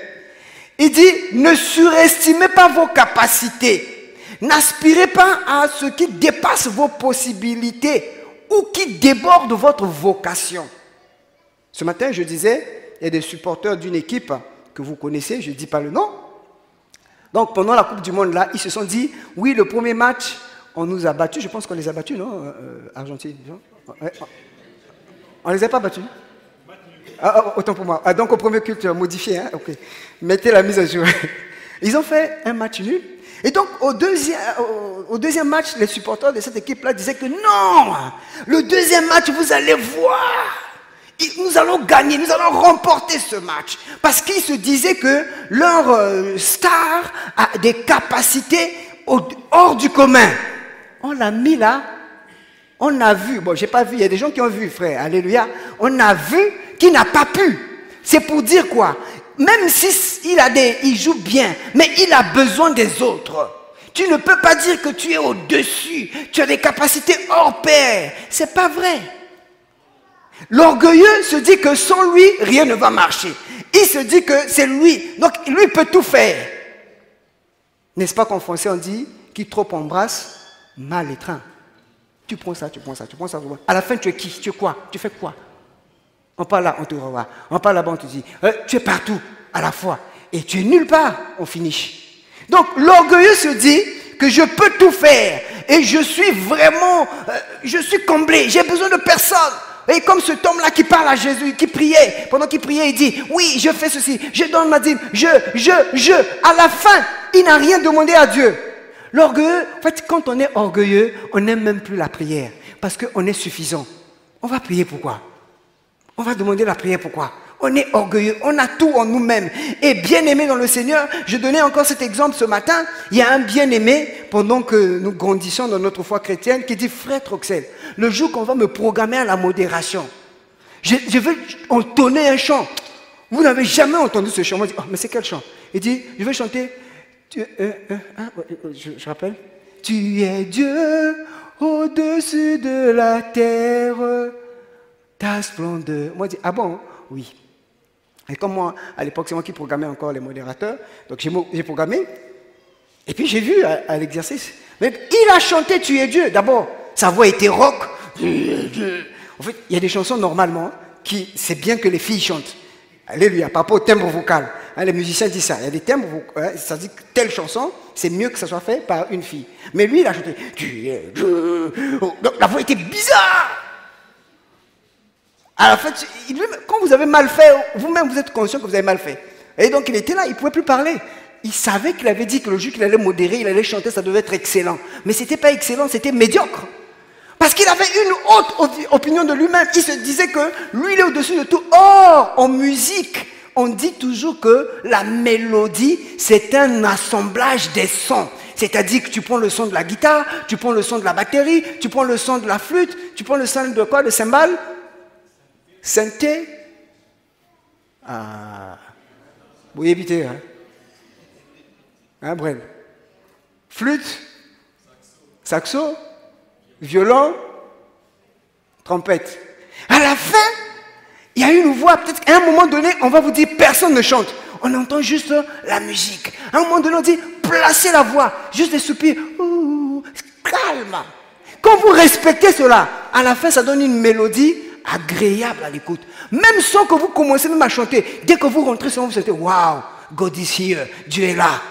Il dit, ne surestimez pas vos capacités. N'aspirez pas à ce qui dépasse vos possibilités ou qui déborde votre vocation. Ce matin, je disais, il y a des supporters d'une équipe que vous connaissez, je ne dis pas le nom. Donc, pendant la Coupe du Monde, là, ils se sont dit, oui, le premier match, on nous a battus. Je pense qu'on les a battus, non, Argentine? On ne les a pas battus? Autant pour moi. Donc, au premier culte modifié, hein? Ok. Mettez la mise à jour. Ils ont fait un match nul. Et donc, au deuxième match, les supporters de cette équipe-là disaient que non, le deuxième match, vous allez voir, nous allons gagner, nous allons remporter ce match. Parce qu'ils se disaient que leur star a des capacités hors du commun. On l'a mis là, on a vu, bon, j'ai pas vu, il y a des gens qui ont vu, frère, alléluia, on a vu qu'il n'a pas pu. C'est pour dire quoi? Même si il joue bien, mais il a besoin des autres. Tu ne peux pas dire que tu es au-dessus, tu as des capacités hors pair. C'est pas vrai. L'orgueilleux se dit que sans lui, rien ne va marcher. Il se dit que c'est lui, donc lui peut tout faire. N'est-ce pas qu'en français on dit, qui trop embrasse, mal étreint. Tu prends ça, tu prends ça, tu prends ça. À la fin, tu es qui? Tu es quoi? Tu fais quoi? On parle là, on te revoit. On parle là-bas, on te dit, tu es partout à la fois. Et tu es nulle part, on finit. Donc, l'orgueilleux se dit que je peux tout faire. Et je suis vraiment, je suis comblé. J'ai besoin de personne. Et comme cet homme-là qui parle à Jésus, qui priait, pendant qu'il priait, il dit, oui, je fais ceci, je donne ma dîme, à la fin, il n'a rien demandé à Dieu. L'orgueilleux, en fait, quand on est orgueilleux, on n'aime même plus la prière, parce qu'on est suffisant. On va prier pourquoi? On va demander la prière pourquoi? On est orgueilleux, on a tout en nous-mêmes. Et bien-aimé dans le Seigneur, je donnais encore cet exemple ce matin, il y a un bien-aimé, pendant que nous grandissons dans notre foi chrétienne, qui dit, frère Troxel, le jour qu'on va me programmer à la modération, je veux entonner un chant. Vous n'avez jamais entendu ce chant. Moi, je dis, oh, mais c'est quel chant? Il dit, je vais chanter, je rappelle, tu es Dieu au-dessus de la terre, ta splendeur. Moi, je dis, ah bon? Oui. Et comme moi, à l'époque, c'est moi qui programmais encore les modérateurs, donc j'ai programmé, et puis j'ai vu à l'exercice, mais il a chanté tu es Dieu. D'abord, sa voix était rock. En fait, il y a des chansons normalement qui, c'est bien que les filles chantent. Alléluia, par rapport au timbre vocal. Hein, les musiciens disent ça. Il y a des timbres vocaux, ça dit que telle chanson, c'est mieux que ça soit fait par une fille. Mais lui, il a chanté tu es Dieu. Donc la voix était bizarre. À la fin, quand vous avez mal fait, vous-même vous êtes conscient que vous avez mal fait. Et donc il était là, il ne pouvait plus parler. Il savait qu'il avait dit que le jour qu'il allait modérer, il allait chanter, ça devait être excellent. Mais ce n'était pas excellent, c'était médiocre. Parce qu'il avait une haute opinion de lui-même. Il se disait que lui, il est au-dessus de tout. Or, en musique, on dit toujours que la mélodie, c'est un assemblage des sons. C'est-à-dire que tu prends le son de la guitare, tu prends le son de la batterie, tu prends le son de la flûte, tu prends le son de quoi? Le cymbale? Synthé? Ah. Vous évitez, hein? Hein, Brel? Flûte? Saxo? Violon? Trompette. À la fin, il y a une voix, peut-être qu'à un moment donné, on va vous dire, personne ne chante. On entend juste la musique. À un moment donné, on dit, placez la voix. Juste des soupirs. Ouh, calme. Quand vous respectez cela, à la fin, ça donne une mélodie agréable à l'écoute. Même sans que vous commencez même à chanter, dès que vous rentrez, vous sentez, waouh, God is here, Dieu est là.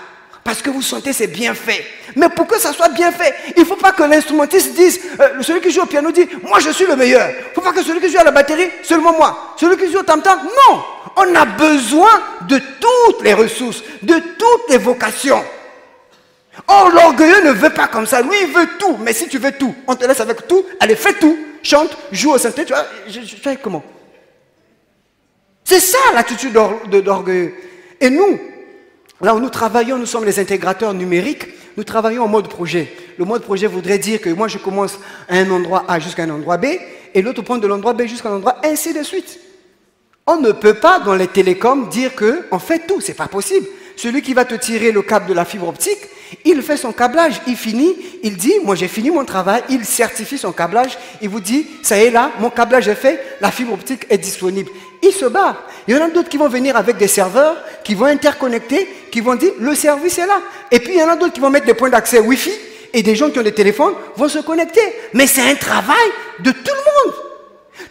Parce que vous sentez c'est bien fait. Mais pour que ça soit bien fait, il ne faut pas que l'instrumentiste dise, celui qui joue au piano dit, moi je suis le meilleur. Il ne faut pas que celui qui joue à la batterie, seulement moi. Celui qui joue au tam-tam, non. On a besoin de toutes les ressources, de toutes les vocations. Or, l'orgueilleux ne veut pas comme ça. Lui, il veut tout. Mais si tu veux tout, on te laisse avec tout. Allez, fais tout. Chante, joue au synthé. Tu vois, je fais comment? C'est ça l'attitude d'orgueilleux. Et nous, là où nous travaillons, nous sommes les intégrateurs numériques, nous travaillons en mode projet. Le mode projet voudrait dire que moi je commence à un endroit A jusqu'à un endroit B, et l'autre prend de l'endroit B jusqu'à un endroit A, ainsi de suite. On ne peut pas dans les télécoms dire qu'on fait tout, c'est pas possible. celui qui va te tirer le câble de la fibre optique, il fait son câblage, il finit, il dit, moi j'ai fini mon travail, il certifie son câblage, il vous dit, ça y est là, mon câblage est fait, la fibre optique est disponible. Il se barre. Il y en a d'autres qui vont venir avec des serveurs, qui vont interconnecter, qui vont dire, le service est là. Et puis il y en a d'autres qui vont mettre des points d'accès Wi-Fi, et des gens qui ont des téléphones vont se connecter. Mais c'est un travail de tout le monde.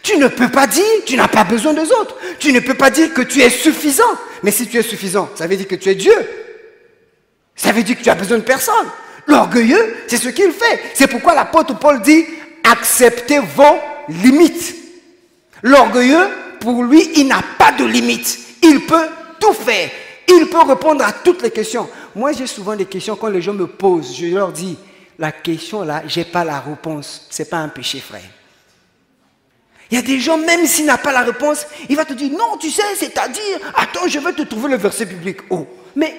Tu ne peux pas dire, tu n'as pas besoin des autres. Tu ne peux pas dire que tu es suffisant. Mais si tu es suffisant, ça veut dire que tu es Dieu. Ça veut dire que tu as besoin de personne. L'orgueilleux, c'est ce qu'il fait. C'est pourquoi l'apôtre Paul dit, acceptez vos limites. L'orgueilleux, pour lui, il n'a pas de limites. Il peut tout faire. Il peut répondre à toutes les questions. Moi, j'ai souvent des questions quand les gens me posent. Je leur dis, la question là, je n'ai pas la réponse. Ce n'est pas un péché, frère. Il y a des gens, même s'il n'a pas la réponse, il va te dire, non, tu sais, c'est-à-dire, attends, je vais te trouver le verset biblique. Oh, mais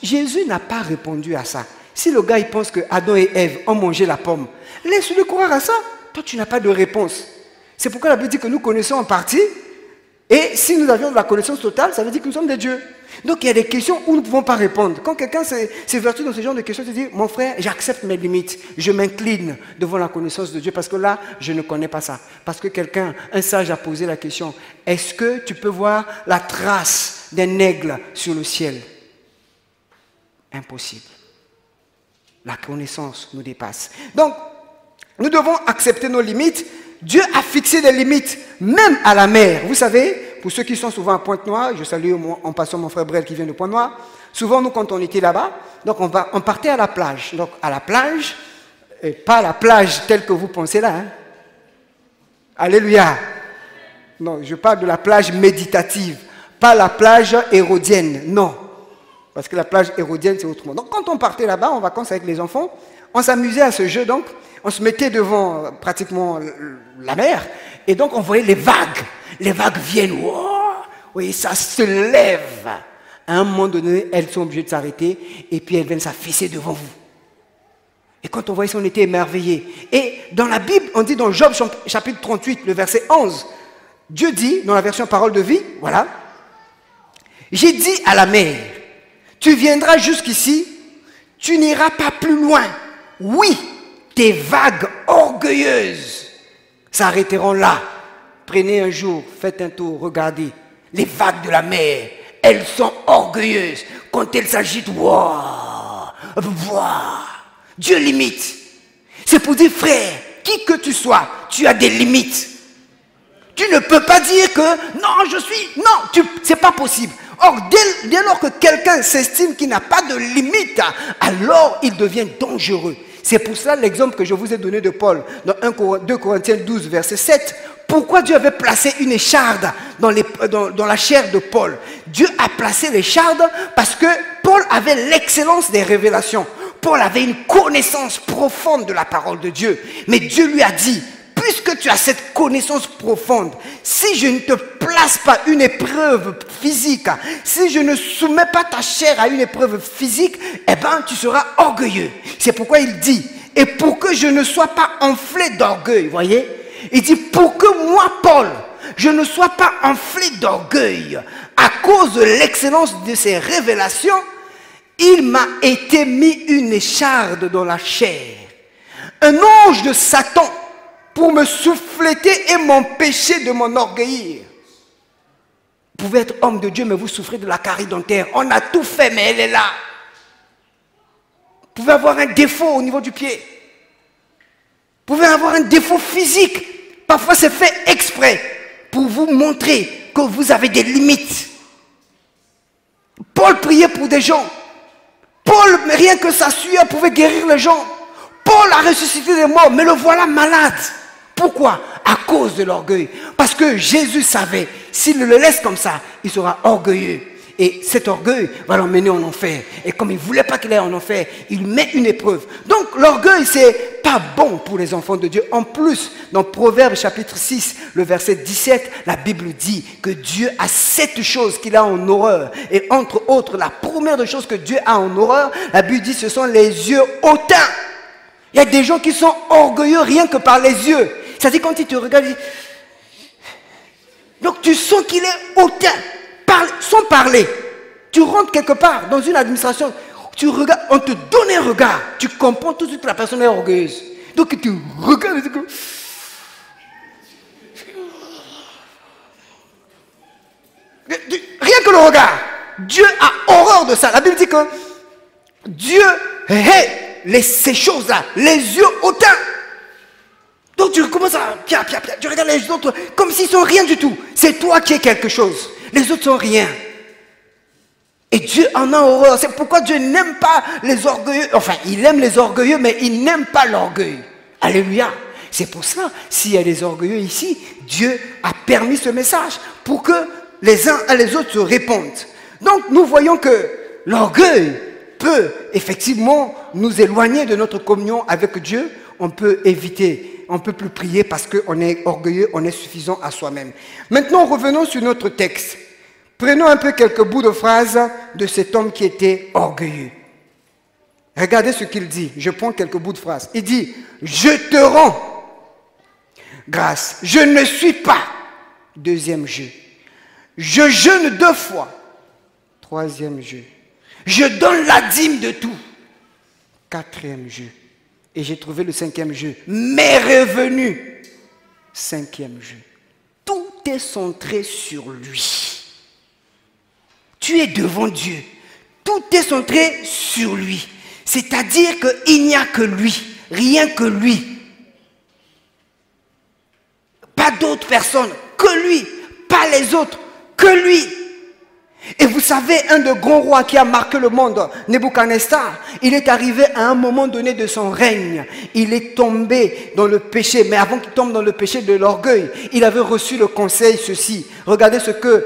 Jésus n'a pas répondu à ça. Si le gars, il pense que Adam et Ève ont mangé la pomme, laisse-le croire à ça. Toi, tu n'as pas de réponse. C'est pourquoi la Bible dit que nous connaissons en partie, et si nous avions de la connaissance totale, ça veut dire que nous sommes des dieux. Donc il y a des questions où nous ne pouvons pas répondre. Quand quelqu'un s'évertue dans ce genre de questions, il dit, mon frère, j'accepte mes limites, je m'incline devant la connaissance de Dieu, parce que là, je ne connais pas ça. Parce que quelqu'un, un sage a posé la question, est-ce que tu peux voir la trace d'un aigle sur le ciel? Impossible. La connaissance nous dépasse. Donc, nous devons accepter nos limites. Dieu a fixé des limites, même à la mer. Vous savez, pour ceux qui sont souvent à Pointe-Noire, je salue en passant mon frère Brel qui vient de Pointe-Noire, souvent nous quand on était là-bas, donc on partait à la plage. Donc à la plage, et pas la plage telle que vous pensez là. Hein. Alléluia. Non, je parle de la plage méditative, pas la plage hérodienne, non. Parce que la plage hérodienne c'est autrement. Donc quand on partait là-bas en vacances avec les enfants, on s'amusait à ce jeu donc. On se mettait devant pratiquement la mer et donc on voyait les vagues. Les vagues viennent, wow, oui, ça se lève. À un moment donné, elles sont obligées de s'arrêter et puis elles viennent s'afficher devant vous. Et quand on voyait ça, on était émerveillés. Et dans la Bible, on dit dans Job chapitre 38, le verset 11, Dieu dit, dans la version parole de vie, voilà, j'ai dit à la mer, tu viendras jusqu'ici, tu n'iras pas plus loin. Oui, tes vagues orgueilleuses s'arrêteront là. Prenez un jour, faites un tour, regardez. Les vagues de la mer, elles sont orgueilleuses. Quand elles s'agitent, waouh, Dieu limite. C'est pour dire, frère, qui que tu sois, tu as des limites. Tu ne peux pas dire que, non, je suis, non, c'est pas possible. Or, dès lors que quelqu'un s'estime qu'il n'a pas de limite, alors il devient dangereux. C'est pour cela l'exemple que je vous ai donné de Paul dans 2 Corinthiens 12, verset 7. Pourquoi Dieu avait placé une écharde dans la chair de Paul? Dieu a placé l'écharde parce que Paul avait l'excellence des révélations. Paul avait une connaissance profonde de la parole de Dieu. Mais Dieu lui a dit, puisque tu as cette connaissance profonde, si je ne te place pas une épreuve physique, si je ne soumets pas ta chair à une épreuve physique, eh bien tu seras orgueilleux. C'est pourquoi il dit, et pour que je ne sois pas enflé d'orgueil, voyez, il dit, pour que moi, Paul, je ne sois pas enflé d'orgueil, à cause de l'excellence de ses révélations, il m'a été mis une écharde dans la chair. Un ange de Satan, pour me souffléter et m'empêcher de m'enorgueillir. Vous pouvez être homme de Dieu, mais vous souffrez de la carie dentaire. On a tout fait, mais elle est là. Vous pouvez avoir un défaut au niveau du pied. Vous pouvez avoir un défaut physique. Parfois, c'est fait exprès pour vous montrer que vous avez des limites. Paul priait pour des gens. Paul, rien que sa sueur pouvait guérir les gens. Paul a ressuscité des morts, mais le voilà malade. Pourquoi? À cause de l'orgueil. Parce que Jésus savait, s'il le laisse comme ça, il sera orgueilleux. Et cet orgueil va l'emmener en enfer. Et comme il ne voulait pas qu'il aille en enfer, il met une épreuve. Donc l'orgueil, c'est pas bon pour les enfants de Dieu. En plus, dans Proverbes chapitre 6, le verset 17, la Bible dit que Dieu a 7 choses qu'il a en horreur. Et entre autres, la première des choses que Dieu a en horreur, la Bible dit ce sont les yeux hautains. Il y a des gens qui sont orgueilleux rien que par les yeux. C'est-à-dire quand il te regarde, il dit... Donc tu sens qu'il est hautain, sans parler. Tu rentres quelque part dans une administration, tu regardes, on te donne un regard, tu comprends tout de suite que la personne est orgueilleuse. Donc tu regardes, tu... rien que le regard. Dieu a horreur de ça. La Bible dit que Dieu hait ces choses-là, les yeux hautains. Donc tu commences à tu regardes les autres comme s'ils sont rien du tout. C'est toi qui es quelque chose. Les autres sont rien. Et Dieu en a horreur. C'est pourquoi Dieu n'aime pas les orgueilleux. Enfin, il aime les orgueilleux, mais il n'aime pas l'orgueil. Alléluia. C'est pour ça, s'il y a des orgueilleux ici, Dieu a permis ce message pour que les uns à les autres se répondent. Donc nous voyons que l'orgueil peut effectivement nous éloigner de notre communion avec Dieu. On peut éviter, on ne peut plus prier parce qu'on est orgueilleux, on est suffisant à soi-même. Maintenant revenons sur notre texte. Prenons un peu quelques bouts de phrases de cet homme qui était orgueilleux. Regardez ce qu'il dit. Je prends quelques bouts de phrases. Il dit, je te rends grâce. Je ne suis pas. Deuxième jeu. Je jeûne 2 fois. Troisième jeu. Je donne la dîme de tout. 4e jeu. Et j'ai trouvé le 5e jeu. Mes revenus. 5e jeu. Tout est centré sur lui. Tu es devant Dieu. Tout est centré sur lui. C'est-à-dire qu'il n'y a que lui. Rien que lui. Pas d'autres personnes. Que lui. Pas les autres. Que lui. Et vous savez, un des grands rois qui a marqué le monde, Nebuchadnezzar, il est arrivé à un moment donné de son règne. Il est tombé dans le péché. Mais avant qu'il tombe dans le péché de l'orgueil, il avait reçu le conseil, ceci. Regardez ce que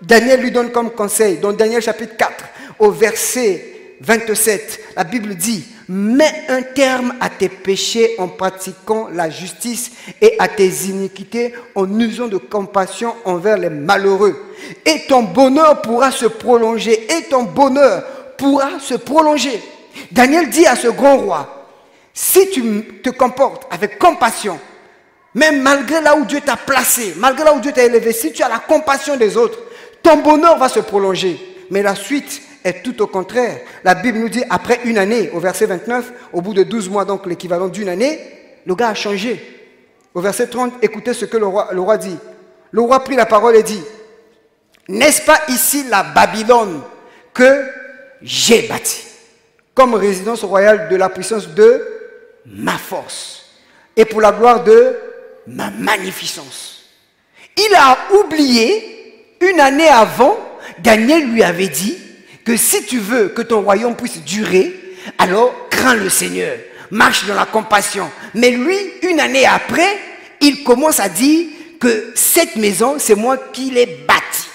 Daniel lui donne comme conseil. Dans Daniel chapitre 4, au verset 27, la Bible dit, « Mets un terme à tes péchés en pratiquant la justice et à tes iniquités en usant de compassion envers les malheureux. Et ton bonheur pourra se prolonger. Et ton bonheur pourra se prolonger. » Daniel dit à ce grand roi, si tu te comportes avec compassion, même malgré là où Dieu t'a placé, malgré là où Dieu t'a élevé, si tu as la compassion des autres, ton bonheur va se prolonger. Mais la suite est tout au contraire. La Bible nous dit, après une année, au verset 29, au bout de 12 mois, donc l'équivalent d'une année, le gars a changé. Au verset 30, écoutez ce que le roi dit. Le roi prit la parole et dit, « N'est-ce pas ici la Babylone que j'ai bâtie, comme résidence royale de la puissance de ma force, et pour la gloire de ma magnificence. » Il a oublié, une année avant, Daniel lui avait dit que si tu veux que ton royaume puisse durer, alors crains le Seigneur, marche dans la compassion. Mais lui, une année après, il commence à dire que cette maison, c'est moi qui l'ai bâtie.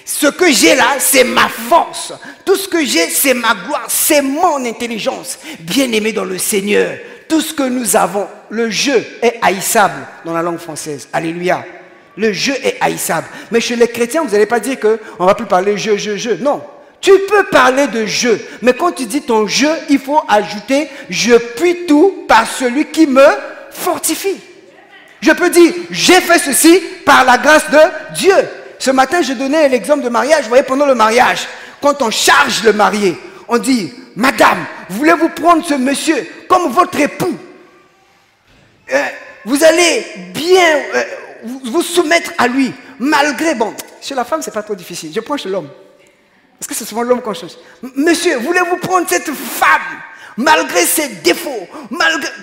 Ce que j'ai là, c'est ma force. Tout ce que j'ai, c'est ma gloire, c'est mon intelligence. Bien-aimé dans le Seigneur, tout ce que nous avons, le jeu est haïssable dans la langue française. Alléluia. Le jeu est haïssable. Mais chez les chrétiens, vous n'allez pas dire qu'on ne va plus parler jeu. Non. Tu peux parler de jeu. Mais quand tu dis ton jeu, il faut ajouter « Je puis tout par celui qui me fortifie ». Je peux dire « J'ai fait ceci par la grâce de Dieu ». Ce matin, je donnais l'exemple de mariage. Vous voyez, pendant le mariage, quand on charge le marié, on dit « Madame, voulez-vous prendre ce monsieur comme votre époux ? Vous allez bien... vous soumettre à lui, malgré, bon, chez la femme, c'est pas trop difficile. Je prends chez l'homme. Parce que c'est souvent l'homme qu'on cherche. Monsieur, voulez-vous prendre cette femme, malgré ses défauts,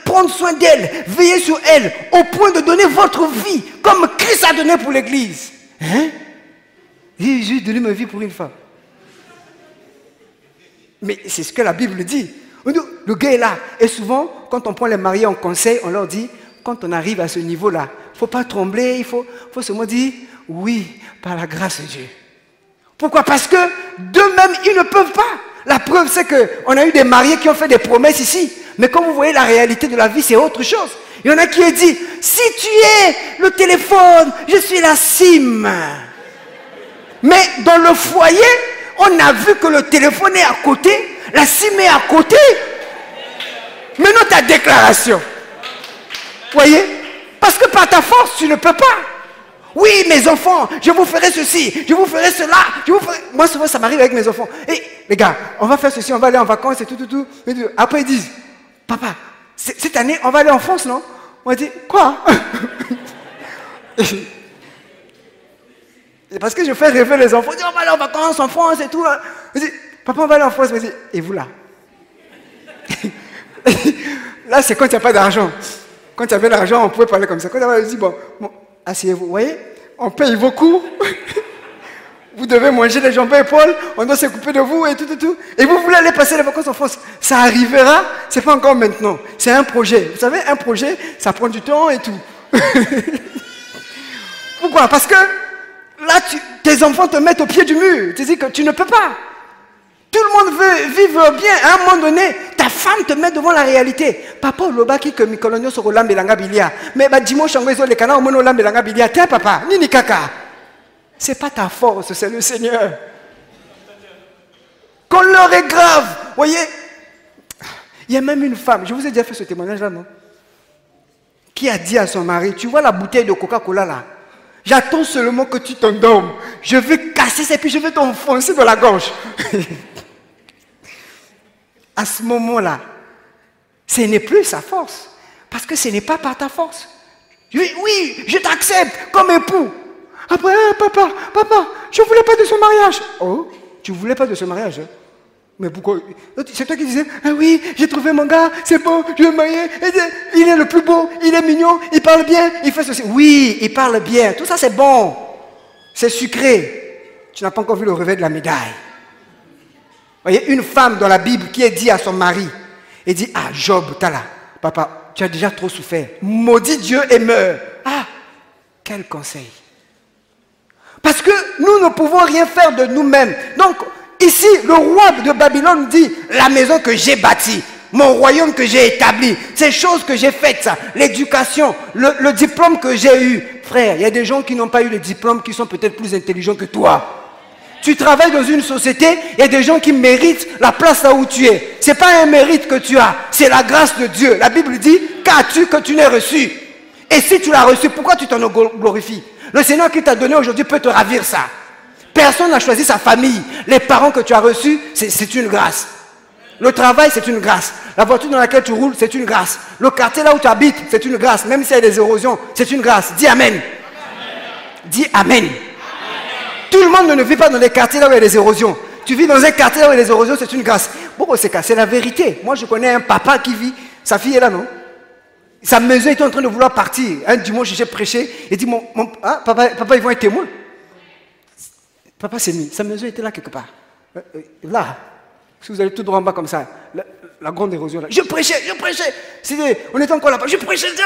prendre soin d'elle, veiller sur elle, au point de donner votre vie, comme Christ a donné pour l'église. Hein? J'ai donné ma vie pour une femme. Mais c'est ce que la Bible dit. Le gars est là. Et souvent, quand on prend les mariés en conseil, on leur dit, quand on arrive à ce niveau-là, il ne faut pas trembler, il faut seulement dire oui, par la grâce de Dieu. Pourquoi? Parce que d'eux-mêmes, ils ne peuvent pas. La preuve, c'est qu'on a eu des mariés qui ont fait des promesses ici. Mais comme vous voyez, la réalité de la vie, c'est autre chose. Il y en a qui ont dit, si tu es le téléphone, je suis la cime. Mais dans le foyer, on a vu que le téléphone est à côté, la cime est à côté. Maintenant, ta déclaration. Vous voyez? Parce que par ta force, tu ne peux pas. Oui, mes enfants, je vous ferai ceci, je vous ferai cela, Moi, souvent, ça m'arrive avec mes enfants. Et les gars, on va faire ceci, on va aller en vacances et tout. Après, ils disent, papa, cette année, on va aller en France, non? On dit, quoi? Parce que je fais rêver les enfants. On va aller en vacances en France et tout. Je dis, papa, on va aller en France. Je dis, et vous là? Là, c'est quand il n'y a pas d'argent. Quand il y avait l'argent, on pouvait parler comme ça. Quand il y avait, je dis, bon, asseyez-vous. Vous voyez, on paye vos coûts. Vous devez manger les jambes et épaules. On doit s'occuper de vous et tout. Et vous voulez aller passer les vacances en France. Ça arrivera. Ce n'est pas encore maintenant. C'est un projet. Vous savez, un projet, ça prend du temps et tout. Pourquoi? Parce que là, tes enfants te mettent au pied du mur. Tu dis que tu ne peux pas. Tout le monde veut vivre bien. À un moment donné, ta femme te met devant la réalité. Papa, lobaki que mikolonyo soko lambelanga bilia. Mais dimanche en les canards au mono lambelanga bilia. Tiens papa, nini kaka. C'est pas ta force, c'est le Seigneur. Quand l'heure est grave, voyez, il y a même une femme, je vous ai déjà fait ce témoignage là, non? Qui a dit à son mari, tu vois la bouteille de Coca-Cola là? J'attends seulement que tu t'endormes. Je vais casser ça et puis je vais t'enfoncer dans la gorge. À ce moment-là, ce n'est plus sa force. Parce que ce n'est pas par ta force. Oui, je t'accepte comme époux. Après, papa, je ne voulais pas de ce mariage. Oh, tu ne voulais pas de ce mariage, hein? Mais pourquoi? C'est toi qui disais, ah oui, j'ai trouvé mon gars, c'est bon, je vais me marier. Il est le plus beau, il est mignon, il parle bien, il fait ceci. Oui, il parle bien, tout ça c'est bon. C'est sucré. Tu n'as pas encore vu le revers de la médaille. Vous voyez, une femme dans la Bible qui est dit à son mari, elle dit, ah Job, t'as là, papa, tu as déjà trop souffert. Maudit Dieu et meurs. Ah, quel conseil. Parce que nous ne pouvons rien faire de nous-mêmes. Donc, ici, le roi de Babylone dit, la maison que j'ai bâtie, mon royaume que j'ai établi, ces choses que j'ai faites, ça, l'éducation, le diplôme que j'ai eu. Frère, il y a des gens qui n'ont pas eu le diplôme, qui sont peut-être plus intelligents que toi. Tu travailles dans une société, il y a des gens qui méritent la place là où tu es. Ce n'est pas un mérite que tu as, c'est la grâce de Dieu. La Bible dit, qu'as-tu que tu n'aies reçu? Et si tu l'as reçu, pourquoi tu t'en glorifies? Le Seigneur qui t'a donné aujourd'hui peut te ravir ça. Personne n'a choisi sa famille. Les parents que tu as reçus, c'est une grâce. Le travail, c'est une grâce. La voiture dans laquelle tu roules, c'est une grâce. Le quartier là où tu habites, c'est une grâce. Même s'il y a des érosions, c'est une grâce. Dis Amen. Amen. Dis Amen. Amen. Tout le monde ne vit pas dans des quartiers là où il y a des érosions. Tu vis dans un quartier là où il y a des érosions, c'est une grâce. Bon, c'est la vérité. Moi, je connais un papa qui vit. Sa fille est là, non? Sa maison était en train de vouloir partir. Un dimanche, j'ai prêché. Il dit, papa, ils vont être témoins. Papa s'est mis. Sa maison était là quelque part. Là. Si vous allez tout droit en bas comme ça. La grande érosion là. Je prêchais. On était encore là-bas. Je prêchais, Dieu.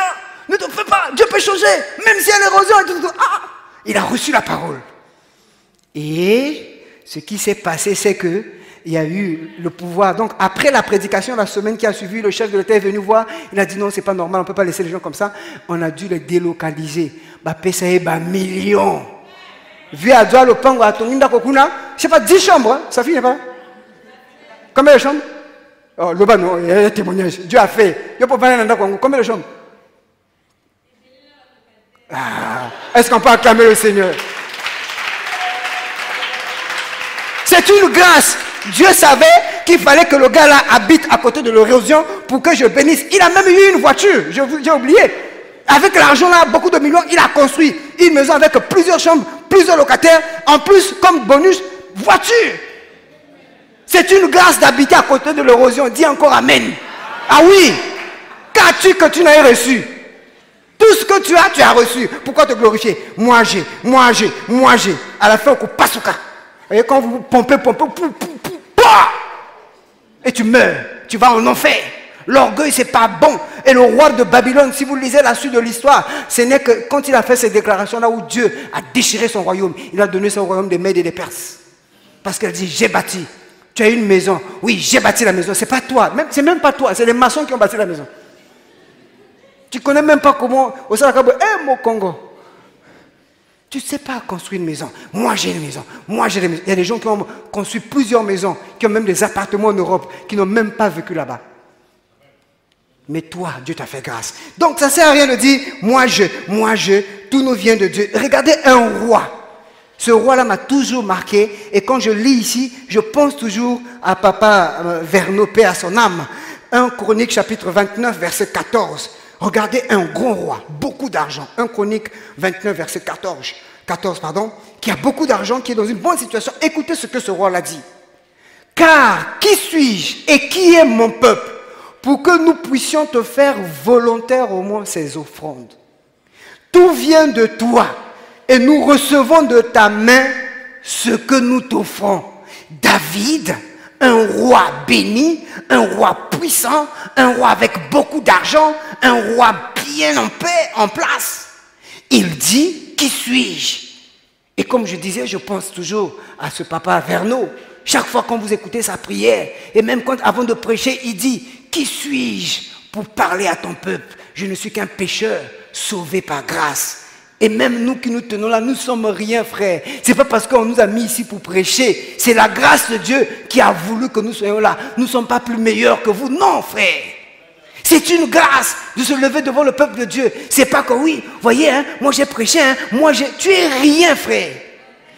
Ne te fais pas. Dieu peut changer. Même s'il y a l'érosion et tout. Il a reçu la parole. Et ce qui s'est passé, c'est que il y a eu le pouvoir. Donc, après la prédication, la semaine qui a suivi, le chef de l'État est venu voir. Il a dit non, c'est pas normal, on ne peut pas laisser les gens comme ça. On a dû les délocaliser. Millions. Vu à Doua, le Pango, à Tonginda, Kokuna, je sais pas, 10 chambres, hein? Ça finit pas? Combien de chambres? Oh, le bas, non, il y a un témoignage. Dieu a fait. Combien de chambres? Est-ce qu'on peut acclamer le Seigneur? C'est une grâce. Dieu savait qu'il fallait que le gars là habite à côté de l'érosion pour que je bénisse. Il a même eu une voiture, j'ai oublié. Avec l'argent là, beaucoup de millions, il a construit une maison avec plusieurs chambres, plusieurs locataires. En plus, comme bonus, voiture. C'est une grâce d'habiter à côté de l'érosion. Dis encore Amen. Ah oui. Qu'as-tu que tu n'as reçu? Tout ce que tu as reçu. Pourquoi te glorifier? Moi j'ai. À la fin, on coupe pas ce cas. Et quand vous pompez, et tu meurs, tu vas en enfer. L'orgueil, c'est pas bon. Et le roi de Babylone, si vous lisez la suite de l'histoire, ce n'est que quand il a fait ces déclarations-là où Dieu a déchiré son royaume, il a donné son royaume des Mèdes et des Perses. Parce qu'elle dit, j'ai bâti. Tu as une maison. Oui, j'ai bâti la maison. C'est pas toi. C'est même pas toi. C'est les maçons qui ont bâti la maison. Tu connais même pas comment. Au Salakabo, mon Congo. Tu ne sais pas construire une maison. Moi, j'ai une maison. Il y a des gens qui ont construit plusieurs maisons, qui ont même des appartements en Europe, qui n'ont même pas vécu là-bas. Mais toi, Dieu t'a fait grâce. Donc ça ne sert à rien de dire, moi je, tout nous vient de Dieu. Regardez un roi. Ce roi-là m'a toujours marqué. Et quand je lis ici, je pense toujours à Papa Verneau, paix à son âme. 1 Chronique chapitre 29, verset 14. Regardez un grand roi, beaucoup d'argent. 1 Chronique 29, verset 14, qui a beaucoup d'argent, qui est dans une bonne situation. Écoutez ce que ce roi l'a dit. Car qui suis-je et qui est mon peuple pour que nous puissions te faire volontaire au moins ces offrandes? Tout vient de toi et nous recevons de ta main ce que nous t'offrons. David, un roi béni, un roi puissant, un roi avec beaucoup d'argent, un roi bien en paix, en place. Il dit, qui suis-je? Et comme je disais, je pense toujours à ce papa Verneau. Chaque fois quand vous écoutez sa prière, et même quand avant de prêcher, il dit, qui suis-je pour parler à ton peuple? Je ne suis qu'un pécheur sauvé par grâce. Et même nous qui nous tenons là, nous ne sommes rien, frère. Ce n'est pas parce qu'on nous a mis ici pour prêcher. C'est la grâce de Dieu qui a voulu que nous soyons là. Nous ne sommes pas plus meilleurs que vous. Non, frère. C'est une grâce de se lever devant le peuple de Dieu. C'est pas que oui, voyez, hein, moi j'ai prêché, hein, tu es rien, frère.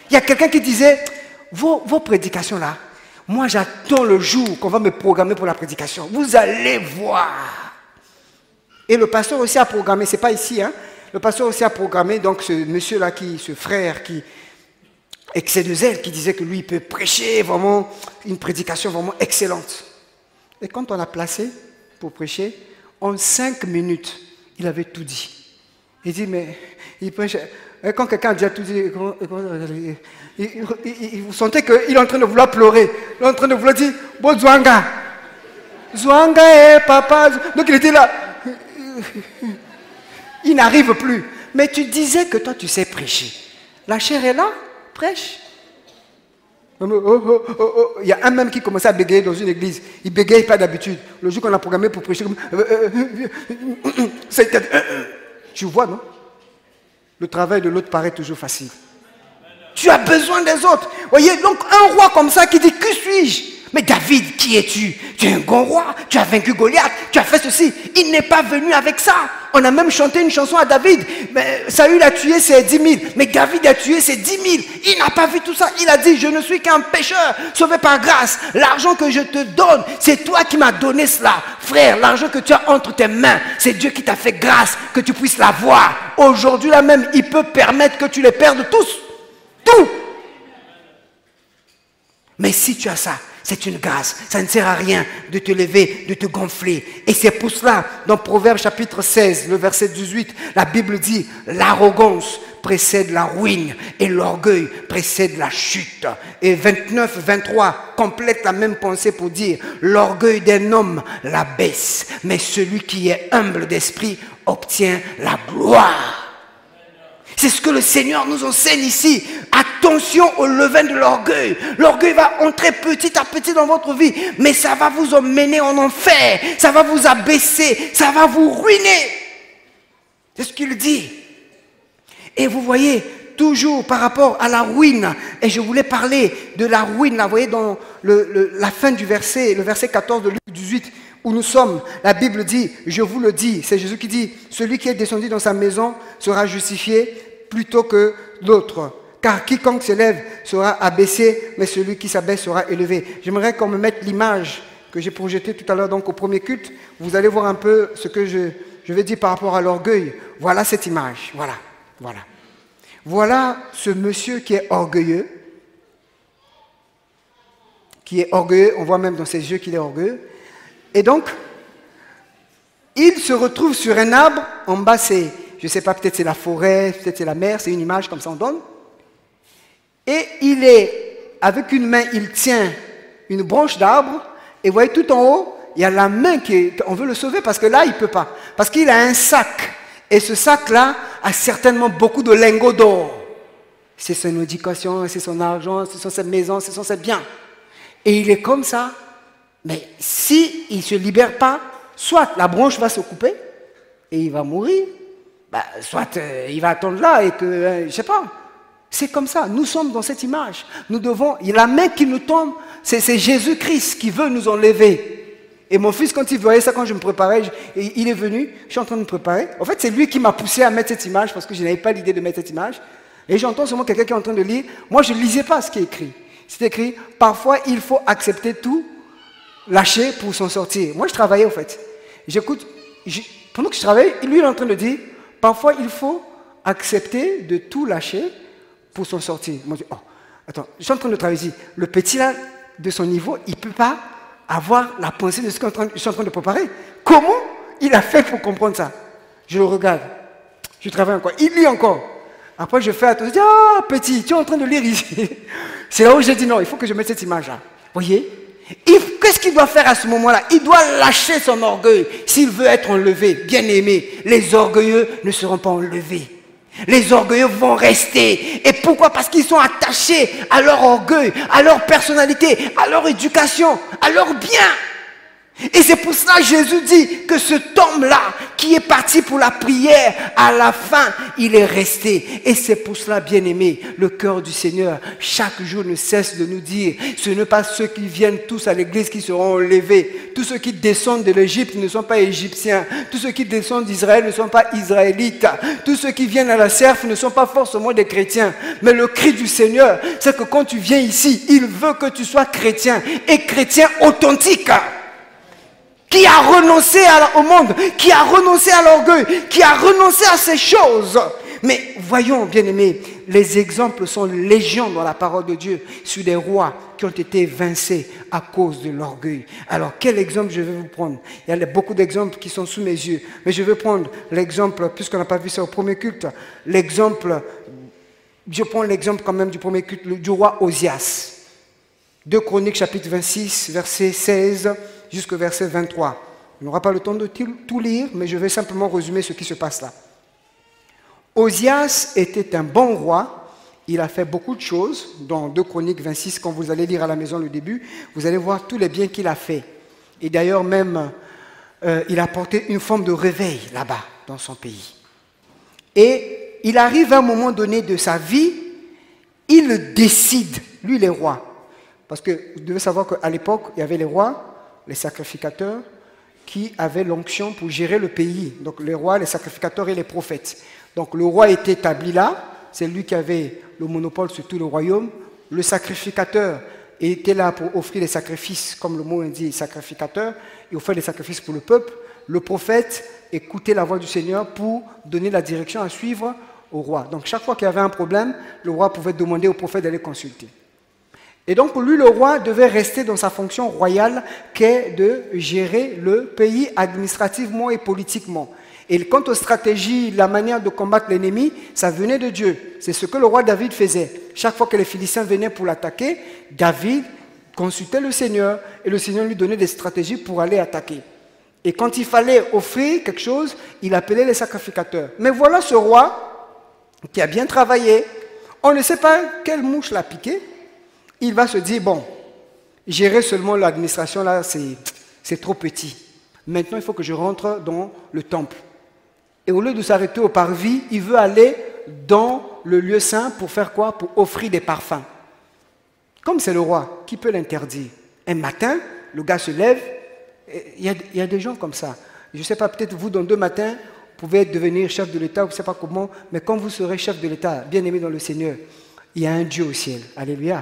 Il y a quelqu'un qui disait, vos prédications là, moi j'attends le jour qu'on va me programmer pour la prédication. Vous allez voir. Et le pasteur aussi a programmé, c'est pas ici, hein. Le pasteur aussi a programmé, donc ce monsieur-là, ce frère qui excès de zèle, qui disait que lui, il peut prêcher vraiment une prédication vraiment excellente. Et quand on l'a placé pour prêcher, en 5 minutes, il avait tout dit. Il dit, mais il prêche. Et quand quelqu'un a déjà tout dit, vous sentez qu'il est en train de vouloir pleurer. Il est en train de vouloir dire, bon, Zwanga. Zwanga, papa. Donc il était là. Il n'arrive plus. Mais tu disais que toi, tu sais prêcher. La chair est là, prêche. Il y a un même qui commençait à bégayer dans une église. Il ne bégaye pas d'habitude. Le jour qu'on a programmé pour prêcher, tu vois, non? Le travail de l'autre paraît toujours facile. Tu as besoin des autres. Voyez, donc un roi comme ça qui dit, que suis-je? Mais David, qui es-tu? Tu es un grand roi, tu as vaincu Goliath, tu as fait ceci. Il n'est pas venu avec ça. On a même chanté une chanson à David. Mais Saül a tué ses 10 000, mais David a tué ses 10 000. Il n'a pas vu tout ça. Il a dit, je ne suis qu'un pécheur, sauvé par grâce. L'argent que je te donne, c'est toi qui m'as donné cela. Frère, l'argent que tu as entre tes mains, c'est Dieu qui t'a fait grâce, que tu puisses l'avoir. Aujourd'hui là même, il peut permettre que tu les perdes tous. Tout. Mais si tu as ça, c'est une grâce. Ça ne sert à rien de te lever, de te gonfler. Et c'est pour cela, dans Proverbes chapitre 16, le verset 18, la Bible dit, l'arrogance précède la ruine et l'orgueil précède la chute. Et 29, 23 complète la même pensée pour dire, l'orgueil d'un homme l'abaisse, mais celui qui est humble d'esprit obtient la gloire. C'est ce que le Seigneur nous enseigne ici. Attention au levain de l'orgueil. L'orgueil va entrer petit à petit dans votre vie, mais ça va vous emmener en enfer. Ça va vous abaisser, ça va vous ruiner. C'est ce qu'il dit. Et vous voyez, toujours par rapport à la ruine, et je voulais parler de la ruine, là, vous voyez dans la fin du verset, le verset 14 de Luc 18, où nous sommes, la Bible dit, je vous le dis, c'est Jésus qui dit, celui qui est descendu dans sa maison sera justifié plutôt que l'autre. Car quiconque s'élève sera abaissé, mais celui qui s'abaisse sera élevé. J'aimerais qu'on me mette l'image que j'ai projetée tout à l'heure donc au premier culte. Vous allez voir un peu ce que je vais dire par rapport à l'orgueil. Voilà cette image, voilà. Voilà ce monsieur qui est orgueilleux. On voit même dans ses yeux qu'il est orgueilleux. Et donc, il se retrouve sur un arbre, en bas c'est, je ne sais pas, peut-être c'est la forêt, peut-être c'est la mer, c'est une image comme ça on donne. Et il est, avec une main, il tient une branche d'arbre, et vous voyez tout en haut, il y a la main on veut le sauver parce que là il ne peut pas. Parce qu'il a un sac, et ce sac-là a certainement beaucoup de lingots d'or. C'est son éducation, c'est son argent, ce sont ses maisons, ce sont ses biens. Et il est comme ça. Mais s'il ne se libère pas, soit la branche va se couper et il va mourir, soit il va attendre là et que, je ne sais pas. C'est comme ça, nous sommes dans cette image. Nous devons, la main qui nous tombe, c'est Jésus-Christ qui veut nous enlever. Et mon fils, quand il voyait ça, quand je me préparais, il est venu, je suis en train de me préparer. En fait, c'est lui qui m'a poussé à mettre cette image parce que je n'avais pas l'idée de mettre cette image. Et j'entends seulement quelqu'un qui est en train de lire. Moi, je ne lisais pas ce qui est écrit. C'est écrit, parfois, il faut accepter tout, lâcher pour s'en sortir. Moi, je travaillais, en fait. J'écoute, pendant que je travaillais, lui, il est en train de dire, parfois, il faut accepter de tout lâcher pour s'en sortir. Moi, je dis, oh, attends, je suis en train de travailler ici. Le petit, là, de son niveau, il ne peut pas avoir la pensée de ce que je suis en train de préparer. Comment il a fait pour comprendre ça? Je le regarde. Je travaille encore. Il lit encore. Après, je fais attention. Je dis, ah, petit, tu es en train de lire ici. C'est là où j'ai dit non, il faut que je mette cette image-là. Vous voyez? Qu'est-ce qu'il doit faire à ce moment-là? Il doit lâcher son orgueil s'il veut être enlevé. Bien aimé, les orgueilleux ne seront pas enlevés. Les orgueilleux vont rester. Et pourquoi? Parce qu'ils sont attachés à leur orgueil, à leur personnalité, à leur éducation, à leur bien. Et c'est pour cela que Jésus dit que cet homme-là, qui est parti pour la prière, à la fin, il est resté. Et c'est pour cela, bien-aimé, le cœur du Seigneur, chaque jour ne cesse de nous dire, ce n'est pas ceux qui viennent tous à l'église qui seront enlevés. Tous ceux qui descendent de l'Égypte ne sont pas égyptiens. Tous ceux qui descendent d'Israël ne sont pas israélites. Tous ceux qui viennent à la cerf ne sont pas forcément des chrétiens. Mais le cri du Seigneur, c'est que quand tu viens ici, il veut que tu sois chrétien. Et chrétien authentique. Qui a renoncé au monde, qui a renoncé à l'orgueil, qui a renoncé à ces choses. Mais voyons, bien-aimés, les exemples sont légion dans la parole de Dieu sur des rois qui ont été évincés à cause de l'orgueil. Alors, quel exemple je vais vous prendre? Il y a beaucoup d'exemples qui sont sous mes yeux, mais je vais prendre l'exemple, puisqu'on n'a pas vu ça au premier culte, je prends l'exemple quand même du premier culte, du roi Osias. 2 Chroniques chapitre 26, verset 16 jusqu'au verset 23. On n'aura pas le temps de tout lire, mais je vais simplement résumer ce qui se passe là. Osias était un bon roi. Il a fait beaucoup de choses. Dans 2 Chroniques 26, quand vous allez lire à la maison le début, vous allez voir tous les biens qu'il a fait. Et d'ailleurs même, il a apporté une forme de réveil là-bas, dans son pays. Et il arrive à un moment donné de sa vie, il décide, lui les rois. Parce que vous devez savoir qu'à l'époque, il y avait les rois, les sacrificateurs, qui avaient l'onction pour gérer le pays. Donc les rois, les sacrificateurs et les prophètes. Donc le roi était établi là, c'est lui qui avait le monopole sur tout le royaume. Le sacrificateur était là pour offrir les sacrifices, comme le mot indique, sacrificateur, il offrait les sacrifices pour le peuple. Le prophète écoutait la voix du Seigneur pour donner la direction à suivre au roi. Donc chaque fois qu'il y avait un problème, le roi pouvait demander au prophète d'aller consulter. Et donc, lui, le roi, devait rester dans sa fonction royale qui est de gérer le pays administrativement et politiquement. Et quant aux stratégies, la manière de combattre l'ennemi, ça venait de Dieu. C'est ce que le roi David faisait. Chaque fois que les Philistins venaient pour l'attaquer, David consultait le Seigneur et le Seigneur lui donnait des stratégies pour aller attaquer. Et quand il fallait offrir quelque chose, il appelait les sacrificateurs. Mais voilà ce roi qui a bien travaillé. On ne sait pas quelle mouche l'a piqué. Il va se dire, bon, gérer seulement l'administration là, c'est trop petit. Maintenant, il faut que je rentre dans le temple. Et au lieu de s'arrêter au parvis, il veut aller dans le lieu saint pour faire quoi? Pour offrir des parfums. Comme c'est le roi, qui peut l'interdire? Un matin, le gars se lève, il y a des gens comme ça. Je ne sais pas, peut-être vous, dans 2 matins, vous pouvez devenir chef de l'État, je ne sais pas comment, mais quand vous serez chef de l'État, bien aimé dans le Seigneur, il y a un Dieu au ciel. Alléluia.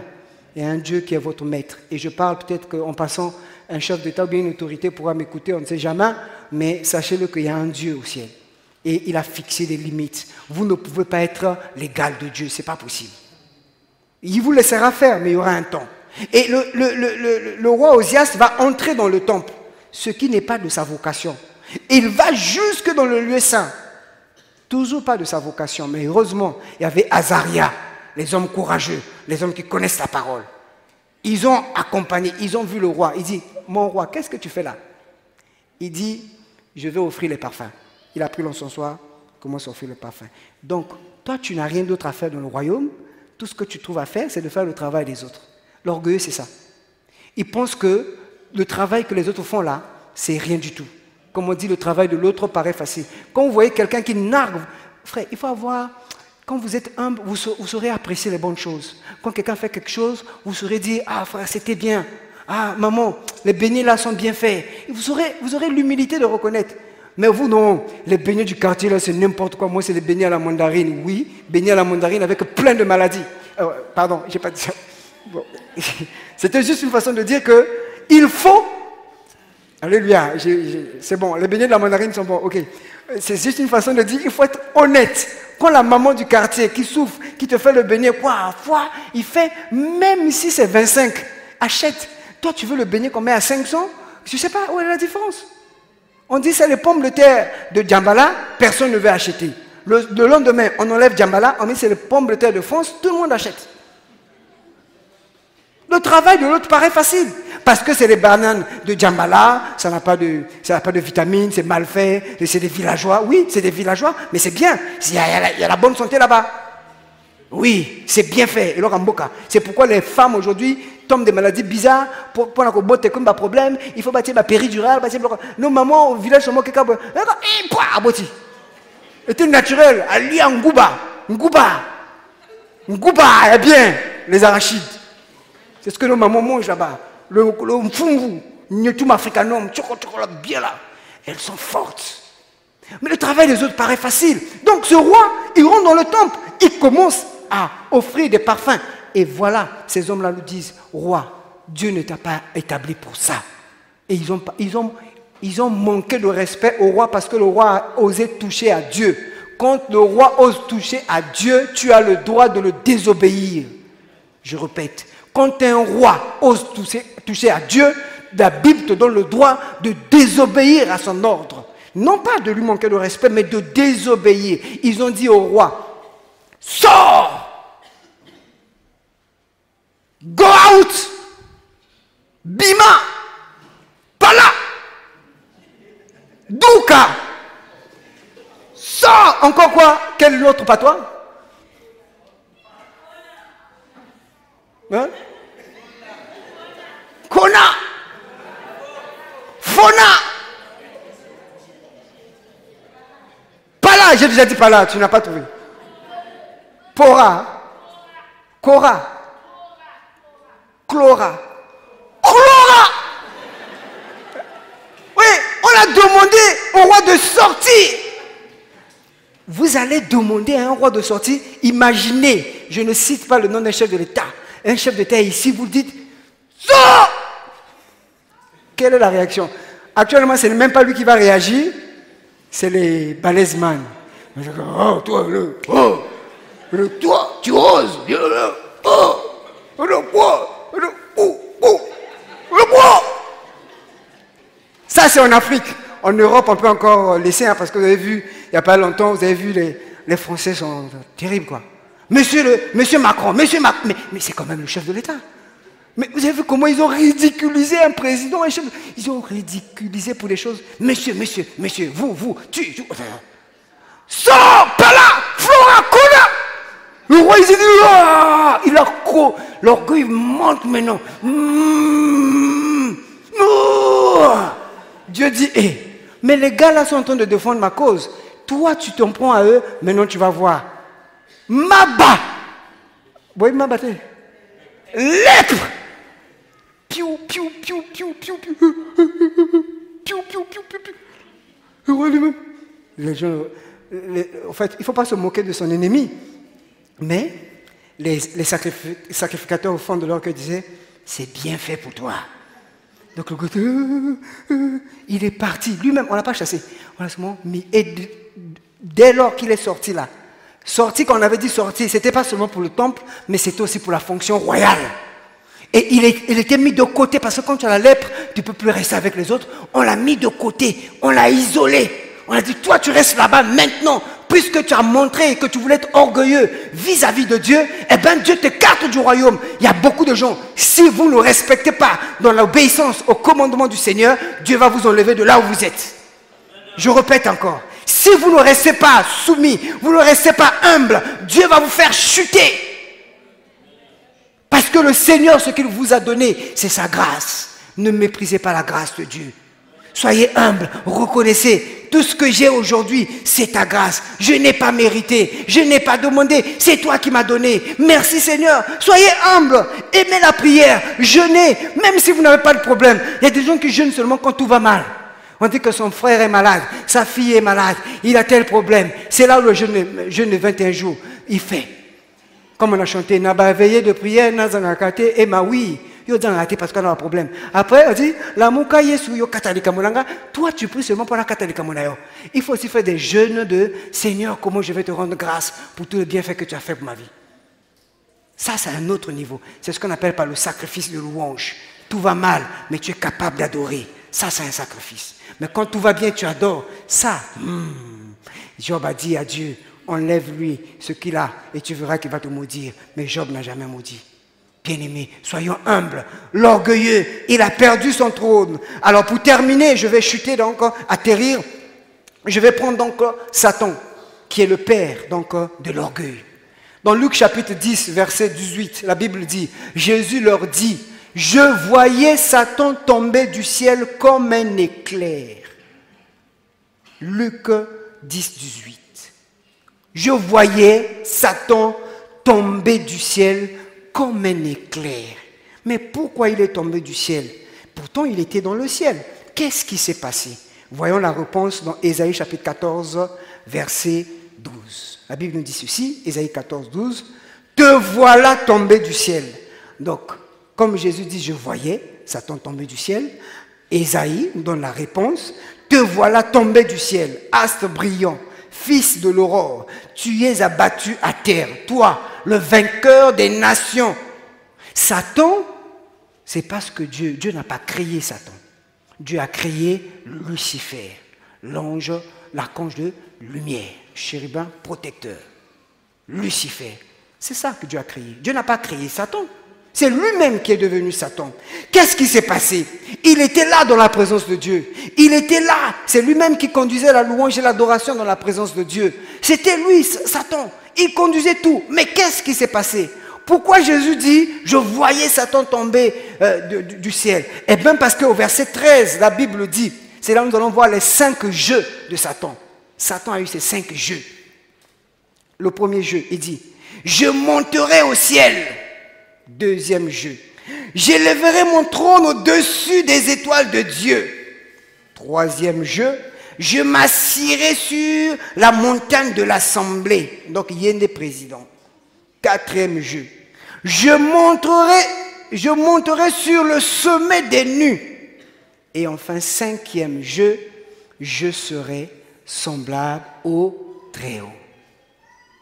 Il y a un Dieu qui est votre maître. Et je parle peut-être qu'en passant, un chef d'État ou bien une autorité pourra m'écouter, on ne sait jamais, mais sachez-le qu'il y a un Dieu au ciel. Et il a fixé des limites. Vous ne pouvez pas être l'égal de Dieu, ce n'est pas possible. Il vous laissera faire, mais il y aura un temps. Et le roi Osias va entrer dans le temple, ce qui n'est pas de sa vocation. Il va jusque dans le lieu saint. Toujours pas de sa vocation, mais heureusement, il y avait Azaria, les hommes courageux, les hommes qui connaissent la parole. Ils ont accompagné, ils ont vu le roi. Il dit, mon roi, qu'est-ce que tu fais là? Il dit, je vais offrir les parfums. Il a pris l'encensoir, commence à offrir le parfum. Donc, toi, tu n'as rien d'autre à faire dans le royaume. Tout ce que tu trouves à faire, c'est de faire le travail des autres. L'orgueilleux, c'est ça. Il pense que le travail que les autres font là, c'est rien du tout. Comme on dit, le travail de l'autre paraît facile. Quand vous voyez quelqu'un qui nargue, frère, il faut avoir... Quand vous êtes humble, vous saurez apprécier les bonnes choses. Quand quelqu'un fait quelque chose, vous saurez dire, ah frère, c'était bien. Ah, maman, les beignets là sont bien faits. Vous aurez l'humilité de reconnaître. Mais vous, non, les beignets du quartier là, c'est n'importe quoi. Moi, c'est des beignets à la mandarine. Oui, beignets à la mandarine avec plein de maladies. Pardon, j'ai pas dit ça. Bon. C'était juste une façon de dire que il faut. Alléluia, c'est bon, les beignets de la mandarine sont bons, ok. C'est juste une façon de dire, il faut être honnête. Quand la maman du quartier qui souffre, qui te fait le beignet, il fait, même si c'est 25, achète. Toi, tu veux le beignet qu'on met à 500? Je ne sais pas où est la différence. On dit c'est les pommes de terre de Djambala, personne ne veut acheter. Le lendemain, on enlève Djambala, on dit c'est les pommes de terre de France, tout le monde achète. Le travail de l'autre paraît facile. Parce que c'est les bananes de Djambala, ça n'a pas de vitamines, c'est mal fait, c'est des villageois. Oui, c'est des villageois, mais c'est bien. Il y a la bonne santé là-bas. Oui, c'est bien fait. C'est pourquoi les femmes aujourd'hui tombent des maladies bizarres pour qu'on botte comme un problème. Il faut bâtir ma péridurale. Nos mamans au village sont quelqu'un. C'est naturel. Ali en Ngouba. Ngouba, est bien. Les arachides. C'est ce que nos mamans mangent là-bas. Le mfungu, Nyotum africanum, bien là. Elles sont fortes. Mais le travail des autres paraît facile. Donc ce roi, il rentre dans le temple. Il commence à offrir des parfums. Et voilà, ces hommes-là nous disent, roi, Dieu ne t'a pas établi pour ça. Et ils ont manqué de respect au roi parce que le roi a osé toucher à Dieu. Quand le roi ose toucher à Dieu, tu as le droit de le désobéir. Je répète, quand un roi ose toucher à Dieu, la Bible te donne le droit de désobéir à son ordre. Non pas de lui manquer de respect, mais de désobéir. Ils ont dit au roi, sors! Go out! Bima! Pala! Douka! Sors! Encore quoi? Quel autre patois? Hein? Kona! Fona! Pala! J'ai déjà dit Pala, tu n'as pas trouvé. Pora! Cora! Chlora! Chlora! Oui, on a demandé au roi de sortir. Vous allez demander à un roi de sortir. Imaginez, je ne cite pas le nom d'un chef de l'État. Un chef d'État ici, vous dites, sors! Quelle est la réaction? Actuellement, ce n'est même pas lui qui va réagir, c'est les balaisman. Oh, toi, toi, tu oses. Ça, c'est en Afrique. En Europe, on peut encore laisser, parce que vous avez vu, il n'y a pas longtemps, vous avez vu, les Français sont terribles, quoi. Monsieur Macron, mais c'est quand même le chef de l'État. Mais vous avez vu comment ils ont ridiculisé un président, un chef. Ils ont ridiculisé pour des choses. Monsieur, vous, tu. Sors par là, Flora Kona. Le roi, il s'est dit, il a l'orgueil monte maintenant. Dieu dit, mais les gars là sont en train de défendre ma cause. Toi, tu t'en prends à eux, maintenant tu vas voir. Maba. Vous voyez Maba? Lèpre. Piou, piou, piou, piou, piou, piou. Piou, piou, piou, piou, piou. Le roi lui-même. Les gens, en fait, il ne faut pas se moquer de son ennemi. Mais les sacrificateurs au fond de leur cœur disaient, c'est bien fait pour toi. Donc le côté, il est parti. Lui-même, on ne l'a pas chassé. On l'a seulement mis. Et dès lors qu'il est sorti là, quand on avait dit sorti, ce n'était pas seulement pour le temple, mais c'était aussi pour la fonction royale. Et il était mis de côté, parce que quand tu as la lèpre, tu ne peux plus rester avec les autres. On l'a mis de côté, on l'a isolé. On a dit, toi tu restes là-bas maintenant, puisque tu as montré que tu voulais être orgueilleux vis-à-vis de Dieu, eh bien Dieu t'écarte du royaume. Il y a beaucoup de gens, si vous ne respectez pas dans l'obéissance au commandement du Seigneur, Dieu va vous enlever de là où vous êtes. Je répète encore, si vous ne restez pas soumis, vous ne restez pas humble, Dieu va vous faire chuter. Parce que le Seigneur, ce qu'il vous a donné, c'est sa grâce. Ne méprisez pas la grâce de Dieu. Soyez humble, reconnaissez. tout ce que j'ai aujourd'hui, c'est ta grâce. Je n'ai pas mérité, je n'ai pas demandé, c'est toi qui m'as donné. Merci Seigneur. Soyez humble, aimez la prière, jeûnez, même si vous n'avez pas de problème. Il y a des gens qui jeûnent seulement quand tout va mal. On dit que son frère est malade, sa fille est malade, il a tel problème. C'est là où le jeûne de 21 jours, il fait. Comme on a chanté, n'a pas veillé de prière, n'a pas raté, et ma oui. Yo dit raté parce qu'on a un problème. Après, on dit, la mouka yesu yo katalika monanga. Toi, tu pries seulement pour la katalika monanga. Il faut aussi faire des jeûnes de Seigneur, comment je vais te rendre grâce pour tout le bienfait que tu as fait pour ma vie. Ça, c'est un autre niveau. C'est ce qu'on appelle par le sacrifice de louange. Tout va mal, mais tu es capable d'adorer. Ça, c'est un sacrifice. Mais quand tout va bien, tu adores. Ça, Job a dit à Dieu, enlève-lui ce qu'il a et tu verras qu'il va te maudire. Mais Job n'a jamais maudit. Bien-aimés, soyons humbles. L'orgueilleux, il a perdu son trône. Alors pour terminer, je vais chuter donc, atterrir. Je vais prendre donc Satan, qui est le père donc, de l'orgueil. Dans Luc chapitre 10, verset 18, la Bible dit, Jésus leur dit, je voyais Satan tomber du ciel comme un éclair. Luc 10, 18. Je voyais Satan tomber du ciel comme un éclair. Mais pourquoi il est tombé du ciel? Pourtant, il était dans le ciel. Qu'est-ce qui s'est passé? Voyons la réponse dans Ésaïe chapitre 14, verset 12. La Bible nous dit ceci, Ésaïe 14, 12. Te voilà tombé du ciel. Donc, comme Jésus dit, je voyais Satan tomber du ciel, Ésaïe nous donne la réponse. Te voilà tombé du ciel, astre brillant, fils de l'aurore, tu es abattu à terre, toi, le vainqueur des nations. Satan, c'est parce que Dieu n'a pas créé Satan. Dieu a créé Lucifer, l'ange, l'archange de lumière, chérubin protecteur. Lucifer, c'est ça que Dieu a créé. Dieu n'a pas créé Satan. C'est lui-même qui est devenu Satan. Qu'est-ce qui s'est passé? Il était là dans la présence de Dieu. Il était là. C'est lui-même qui conduisait la louange et l'adoration dans la présence de Dieu. C'était lui, Satan. Il conduisait tout. Mais qu'est-ce qui s'est passé? Pourquoi Jésus dit, je voyais Satan tomber du ciel? Eh bien parce qu'au verset 13, la Bible dit, c'est là où nous allons voir les 5 jeux de Satan. Satan a eu ses 5 jeux. Le premier jeu, il dit, je monterai au ciel. Deuxième jeu, j'élèverai mon trône au-dessus des étoiles de Dieu. Troisième jeu, je m'assierai sur la montagne de l'assemblée. Donc il y a des présidents. Quatrième jeu, je monterai sur le sommet des nues. Et enfin, cinquième jeu, je serai semblable au Très-Haut.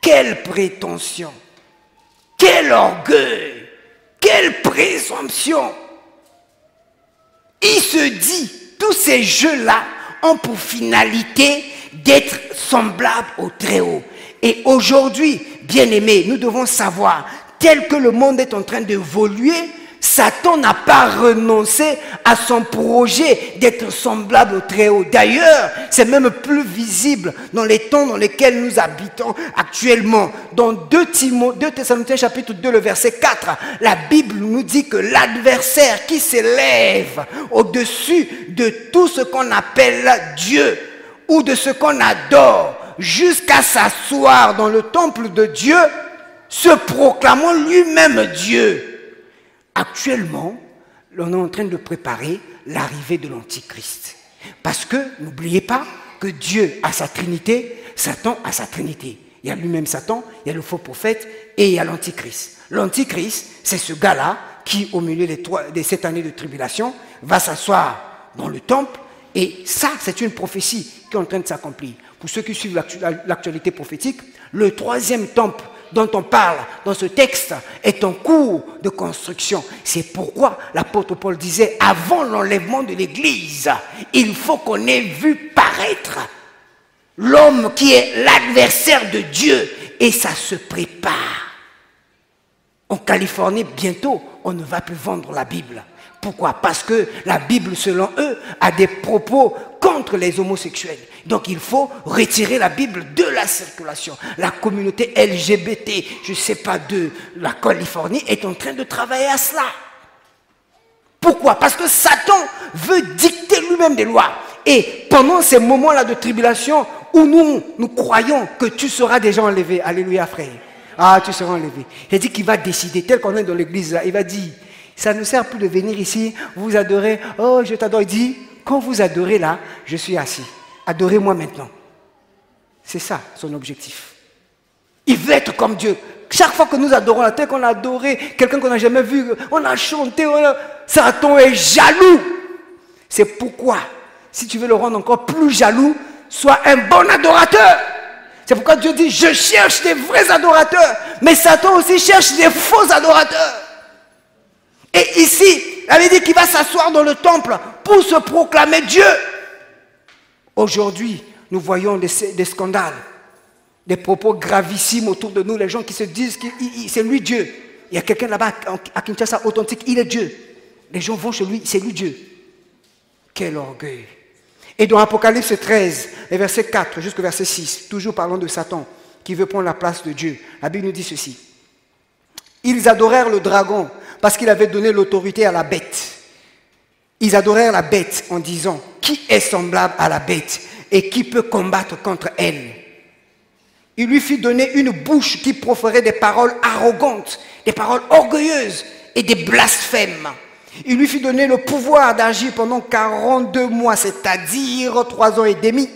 Quelle prétention! Quel orgueil! Quelle présomption! Il se dit, tous ces jeux-là ont pour finalité d'être semblables au Très-Haut. Et aujourd'hui, bien-aimés, nous devons savoir, tel que le monde est en train d'évoluer, Satan n'a pas renoncé à son projet d'être semblable au Très-Haut. D'ailleurs, c'est même plus visible dans les temps dans lesquels nous habitons actuellement. Dans 2 Thessaloniciens chapitre 2, le verset 4, la Bible nous dit que l'adversaire qui s'élève au-dessus de tout ce qu'on appelle Dieu ou de ce qu'on adore jusqu'à s'asseoir dans le temple de Dieu, se proclamant lui-même Dieu. Actuellement, on est en train de préparer l'arrivée de l'Antichrist. Parce que, n'oubliez pas que Dieu a sa Trinité, Satan a sa Trinité. Il y a lui-même Satan, il y a le faux prophète et il y a l'Antichrist. L'Antichrist, c'est ce gars-là qui, au milieu des 7 années de tribulation, va s'asseoir dans le temple. Et ça, c'est une prophétie qui est en train de s'accomplir. Pour ceux qui suivent l'actualité prophétique, le 3e temple dont on parle dans ce texte est en cours de construction. C'est pourquoi l'apôtre Paul disait, avant l'enlèvement de l'Église, il faut qu'on ait vu paraître l'homme qui est l'adversaire de Dieu, et ça se prépare. En Californie, bientôt, on ne va plus vendre la Bible. Pourquoi? Parce que la Bible, selon eux, a des propos contre les homosexuels. Donc il faut retirer la Bible de la circulation. La communauté LGBT, je ne sais pas, de la Californie est en train de travailler à cela. Pourquoi? Parce que Satan veut dicter lui-même des lois. Et pendant ces moments-là de tribulation, où nous croyons que tu seras déjà enlevé. Alléluia, frère. Ah, tu seras enlevé. Il dit qu'il va décider, tel qu'on est dans l'église là, il va dire, ça ne sert plus de venir ici, vous adorez, oh je t'adore. Il dit, quand vous adorez là, je suis assis. Adorez-moi maintenant. C'est ça son objectif. Il veut être comme Dieu. Chaque fois que nous adorons, tel qu'on a adoré quelqu'un qu'on n'a jamais vu, on a chanté, Satan est jaloux. C'est pourquoi, si tu veux le rendre encore plus jaloux, sois un bon adorateur. C'est pourquoi Dieu dit, je cherche des vrais adorateurs. Mais Satan aussi cherche des faux adorateurs. Et ici, elle dit qu'il va s'asseoir dans le temple pour se proclamer Dieu. Aujourd'hui, nous voyons des scandales, des propos gravissimes autour de nous, les gens qui se disent que c'est lui Dieu. Il y a quelqu'un là-bas à Kinshasa authentique, il est Dieu. Les gens vont chez lui, c'est lui Dieu. Quel orgueil. Et dans Apocalypse 13, verset 4 jusqu'au verset 6, toujours parlant de Satan, qui veut prendre la place de Dieu, la Bible nous dit ceci. Ils adorèrent le dragon parce qu'il avait donné l'autorité à la bête. Ils adorèrent la bête en disant, qui est semblable à la bête et qui peut combattre contre elle? Il lui fit donner une bouche qui proférait des paroles arrogantes, des paroles orgueilleuses et des blasphèmes. Il lui fit donner le pouvoir d'agir pendant 42 mois, c'est-à-dire 3 ans et demi,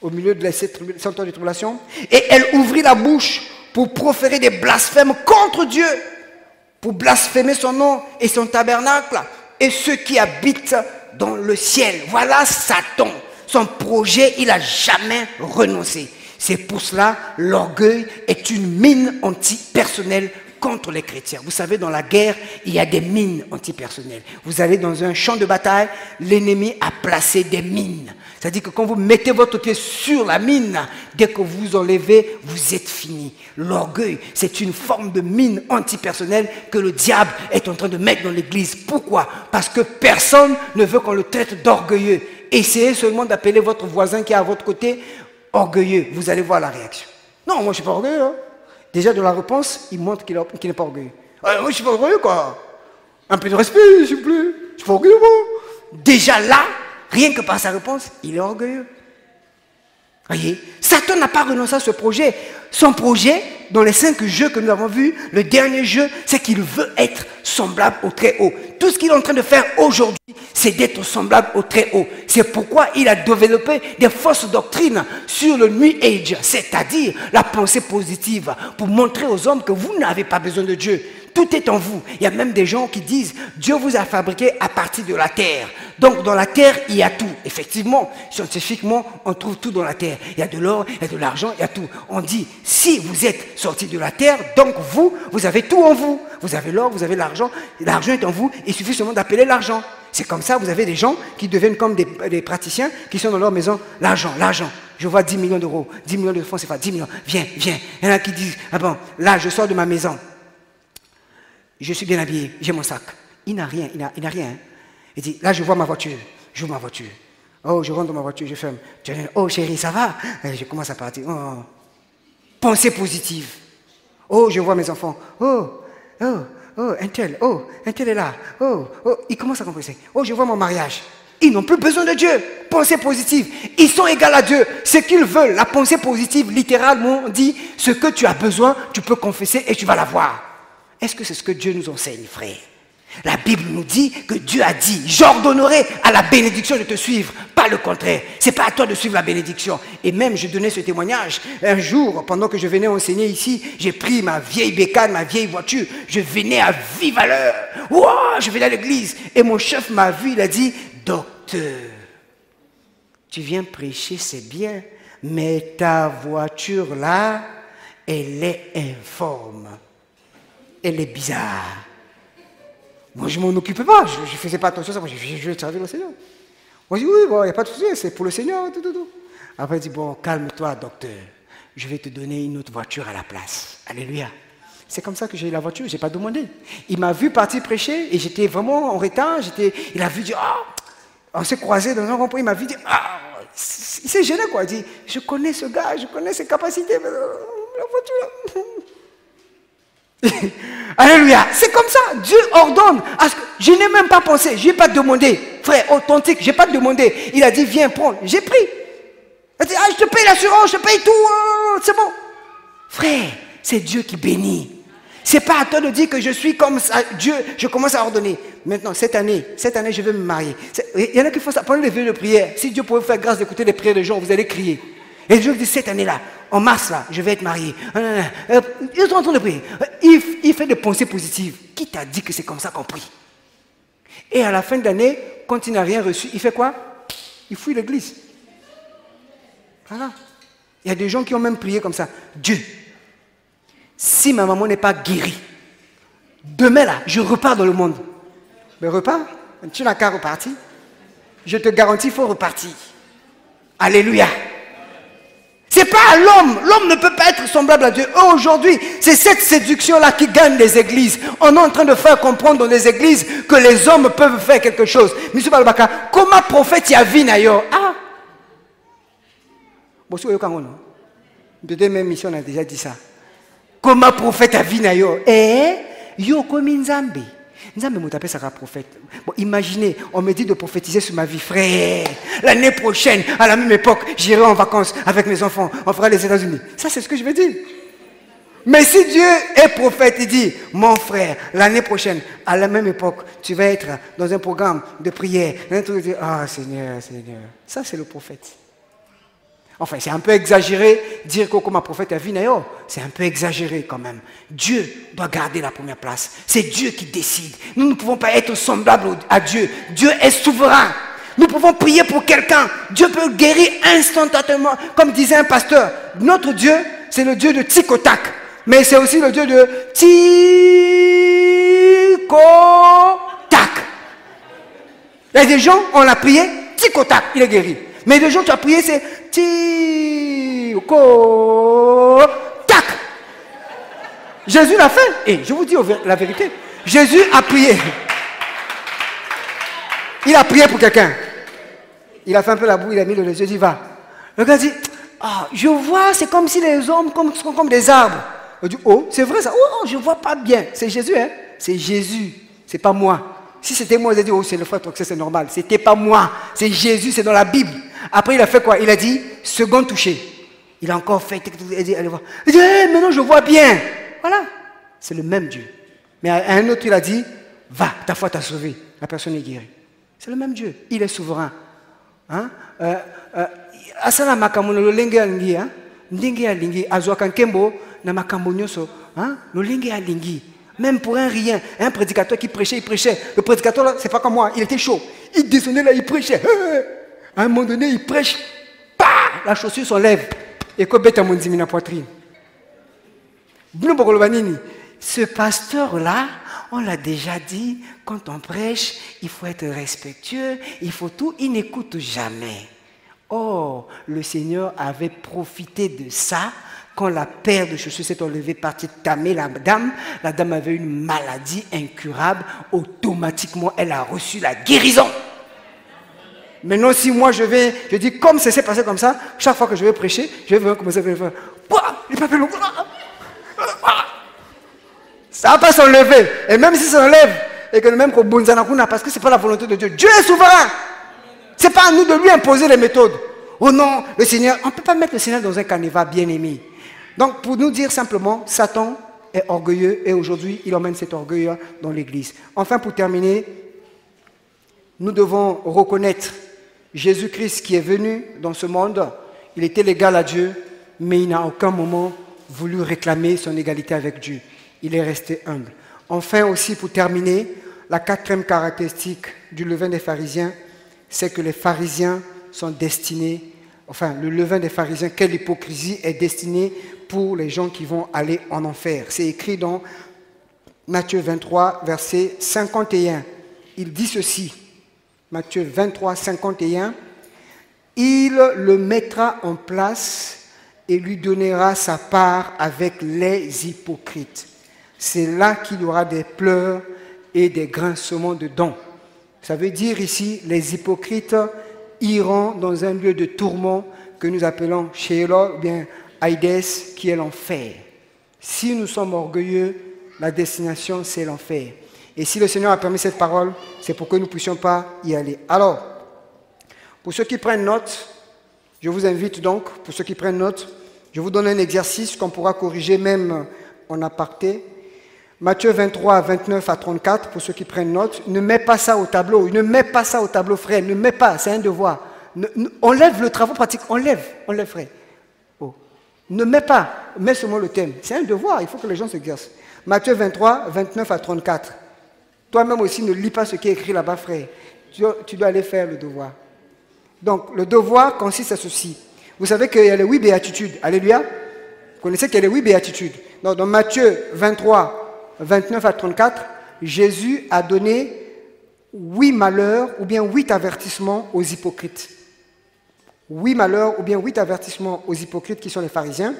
au milieu de ces 100 ans de tribulation. Et elle ouvrit la bouche pour proférer des blasphèmes contre Dieu, pour blasphémer son nom et son tabernacle, et ceux qui habitent dans le ciel. Voilà Satan. Son projet, il n'a jamais renoncé. C'est pour cela, l'orgueil est une mine antipersonnelle contre les chrétiens. Vous savez, dans la guerre, il y a des mines antipersonnelles. Vous allez dans un champ de bataille, l'ennemi a placé des mines. C'est-à-dire que quand vous mettez votre pied sur la mine, dès que vous enlevez, vous êtes fini. L'orgueil, c'est une forme de mine antipersonnelle que le diable est en train de mettre dans l'église. Pourquoi? Parce que personne ne veut qu'on le traite d'orgueilleux. Essayez seulement d'appeler votre voisin qui est à votre côté orgueilleux. Vous allez voir la réaction. Non, moi je ne suis pas orgueilleux. Hein. Déjà de la réponse, il montre qu'il n'est pas orgueilleux. Moi je ne suis pas orgueilleux quoi. Un peu de respect, s'il vous plaît. Je ne suis pas orgueilleux moi. Déjà là, rien que par sa réponse, il est orgueilleux. Voyez, Satan n'a pas renoncé à ce projet. Son projet, dans les 5 jeux que nous avons vus, le dernier jeu, c'est qu'il veut être semblable au Très-Haut. Tout ce qu'il est en train de faire aujourd'hui, c'est d'être semblable au Très-Haut. C'est pourquoi il a développé des fausses doctrines sur le New Age, c'est-à-dire la pensée positive, pour montrer aux hommes que vous n'avez pas besoin de Dieu. Tout est en vous. Il y a même des gens qui disent Dieu vous a fabriqué à partir de la terre. Donc dans la terre, il y a tout. Effectivement, scientifiquement, on trouve tout dans la terre. Il y a de l'or, il y a de l'argent, il y a tout. On dit, si vous êtes sorti de la terre, donc vous avez tout en vous. Vous avez l'or, vous avez l'argent. L'argent est en vous. Il suffit seulement d'appeler l'argent. C'est comme ça, vous avez des gens qui deviennent comme des praticiens qui sont dans leur maison. L'argent, l'argent. Je vois 10 millions d'euros, 10 millions de francs, c'est pas 10 millions. Viens, viens. Il y en a qui disent, ah bon, là, je sors de ma maison. Je suis bien habillé, j'ai mon sac. Il n'a rien, il n'a rien. Hein. Il dit, là je vois ma voiture, j'ouvre ma voiture. Oh, je rentre dans ma voiture, je ferme. Oh chérie, ça va? Et je commence à partir. Oh. Pensée positive. Oh, je vois mes enfants. Oh, un tel est là. Oh, il commence à compenser. Oh, je vois mon mariage. Ils n'ont plus besoin de Dieu. Pensée positive. Ils sont égaux à Dieu. Ce qu'ils veulent, la pensée positive, littéralement dit, ce que tu as besoin, tu peux confesser et tu vas l'avoir. Est-ce que c'est ce que Dieu nous enseigne, frère? La Bible nous dit que Dieu a dit, j'ordonnerai à la bénédiction de te suivre, pas le contraire. Ce n'est pas à toi de suivre la bénédiction. Et même, je donnais ce témoignage. Un jour, pendant que je venais enseigner ici, j'ai pris ma vieille bécane, ma vieille voiture. Je venais à vive allure. Wow, je venais à l'église. Et mon chef m'a vu, il a dit, docteur, tu viens prêcher, c'est bien, mais ta voiture là, elle est informe. Elle est bizarre. Moi, je ne m'en occupais pas. Je ne faisais pas attention à ça. Moi, je vais servir le Seigneur. Moi, je dis, oui, il n'y a pas de souci, c'est pour le Seigneur. Tout. Après, il dit, bon, calme-toi, docteur. Je vais te donner une autre voiture à la place. Alléluia. C'est comme ça que j'ai eu la voiture. Je n'ai pas demandé. Il m'a vu partir prêcher et j'étais vraiment en retard. Il a vu dire, on s'est croisés dans un rond-point. Il m'a vu dire, il s'est gêné, quoi. Il dit, je connais ce gars, je connais ses capacités. Mais la voiture, Alléluia. C'est comme ça. Dieu ordonne. Je n'ai même pas pensé. Je n'ai pas demandé. frère, authentique. Je n'ai pas demandé. Il a dit, viens prendre. J'ai pris. Il a dit, je te paye l'assurance, je te paye tout. C'est bon. Frère, c'est Dieu qui bénit. Ce n'est pas à toi de dire que je suis comme ça, Dieu, je commence à ordonner. Maintenant, cette année, je vais me marier. Il y en a qui font ça pendant les veillées de prière. Si Dieu pouvait vous faire grâce d'écouter les prières des gens, vous allez crier. Et Dieu dit, cette année-là, en mars, là, je vais être marié. Ils sont en train de prier. Il fait des pensées positives. Qui t'a dit que c'est comme ça qu'on prie? Et à la fin de l'année, quand il n'a rien reçu, il fait quoi? Il fouille l'église. Voilà. Il y a des gens qui ont même prié comme ça. Dieu, si ma maman n'est pas guérie, demain là, je repars dans le monde. Mais repars, tu n'as qu'à repartir. Je te garantis, il faut repartir. Alléluia. Ce n'est pas à l'homme. L'homme ne peut pas être semblable à Dieu. Aujourd'hui, c'est cette séduction-là qui gagne les églises. On est en train de faire comprendre dans les églises que les hommes peuvent faire quelque chose. Monsieur Balbaka, comment prophète y a vu d'ailleurs? Ah! Bon, si vous avez peut-être même mission a déjà dit ça. Comment prophète a vu d'ailleurs? Yo comme Nzambe. Nzambe m'a tapé ça prophète. Bon, imaginez, on me dit de prophétiser sur ma vie, frère. L'année prochaine, à la même époque, j'irai en vacances avec mes enfants. On fera les États-Unis. Ça, c'est ce que je veux dire. Mais si Dieu est prophète, il dit, mon frère, l'année prochaine, à la même époque, tu vas être dans un programme de prière. Ah, Seigneur, Seigneur. Ça, c'est le prophète. Enfin, c'est un peu exagéré, dire que comme un prophète a vu, c'est un peu exagéré quand même. Dieu doit garder la première place. C'est Dieu qui décide. Nous ne pouvons pas être semblables à Dieu. Dieu est souverain. Nous pouvons prier pour quelqu'un. Dieu peut guérir instantanément. Comme disait un pasteur, notre Dieu, c'est le Dieu de tic-au-tac. Mais c'est aussi le Dieu de tic-au-tac. Il y a des gens, on l'a prié, tic-au-tac, il est guéri. Mais les gens qui ont prié, c'est tic-au-tac. Jésus l'a fait. Et je vous dis la vérité. Jésus a prié. Il a prié pour quelqu'un. Il a fait un peu la boue, il a mis le yeux, il dit va. Le gars dit, ah, je vois, c'est comme si les hommes sont comme des arbres. Il dit, oh, c'est vrai ça. Oh, je ne vois pas bien. C'est Jésus, hein. C'est Jésus. C'est pas moi. Si c'était moi, il a dit, oh, c'est le frère, c'est normal. C'était pas moi. C'est Jésus, c'est dans la Bible. Après, il a fait quoi? Il a dit, second touché. Il a encore fait, il a dit, allez voir. Il dit, hey, maintenant je vois bien. Voilà. C'est le même Dieu. Mais à un autre, il a dit, va, ta foi t'a sauvé. La personne est guérie. C'est le même Dieu. Il est souverain. Hein? Asala makamono lo lenge alingi, hein? Ndenge alingi, azwaka nkembo na makambo nyonso, hein? Lo lenge alingi. Même pour un rien, un prédicateur qui prêchait, il prêchait. Le prédicateur là, c'est pas comme moi, il était chaud. Il descendait là, il prêchait. À un moment donné, il prêche, bah, la chaussure s'enlève. Et que bête à mon dimi na poitrine. Ce pasteur-là, on l'a déjà dit, quand on prêche, il faut être respectueux, il faut tout, il n'écoute jamais. Or, le Seigneur avait profité de ça quand la paire de chaussures s'est enlevée, partie tamer la dame avait une maladie incurable, automatiquement elle a reçu la guérison. Maintenant, si moi je dis comme ça s'est passé comme ça, chaque fois que je vais prêcher, je vais commencer à faire, les papillons, ça va pas s'enlever. Et même si ça s'enlève, et que même parce que ce n'est pas la volonté de Dieu. Dieu est souverain. Ce n'est pas à nous de lui imposer les méthodes. Oh non, le Seigneur, on ne peut pas mettre le Seigneur dans un canevas bien aimé. Donc, pour nous dire simplement, Satan est orgueilleux et aujourd'hui, il emmène cet orgueil dans l'église. Enfin, pour terminer, nous devons reconnaître Jésus-Christ qui est venu dans ce monde. Il était l'égal à Dieu, mais il n'a à aucun moment voulu réclamer son égalité avec Dieu. Il est resté humble. Enfin aussi, pour terminer, la quatrième caractéristique du levain des pharisiens, c'est que les pharisiens sont destinés, enfin, le levain des pharisiens, quelle hypocrisie est destinée pour les gens qui vont aller en enfer. C'est écrit dans Matthieu 23, verset 51. Il dit ceci, Matthieu 23, 51, « Il le mettra en place et lui donnera sa part avec les hypocrites. C'est là qu'il y aura des pleurs et des grincements de dents. » Ça veut dire ici, les hypocrites iront dans un lieu de tourment que nous appelons Sheol, ou bien Aïdes, qui est l'enfer. Si nous sommes orgueilleux, la destination c'est l'enfer. Et si le Seigneur a permis cette parole, c'est pour que nous ne puissions pas y aller. Alors, pour ceux qui prennent note, je vous invite donc, pour ceux qui prennent note, je vous donne un exercice qu'on pourra corriger même en aparté. Matthieu 23, 29 à 34, pour ceux qui prennent note. Ne mets pas ça au tableau. Ne mets pas ça au tableau, frère. Ne mets pas, c'est un devoir. Enlève le travail pratique. Enlève, frère. Oh. Ne mets pas, mets seulement le thème. C'est un devoir, il faut que les gens s'exercent. Matthieu 23, 29 à 34. Toi-même aussi, ne lis pas ce qui est écrit là-bas, frère. Tu dois aller faire le devoir. Donc, le devoir consiste à ceci. Vous savez qu'il y a les 8 béatitudes. Alléluia. Vous connaissez qu'il y a les 8 béatitudes. Donc, dans Matthieu 23, 29 à 34, Jésus a donné 8 malheurs ou bien 8 avertissements aux hypocrites. 8 malheurs ou bien 8 avertissements aux hypocrites qui sont les pharisiens.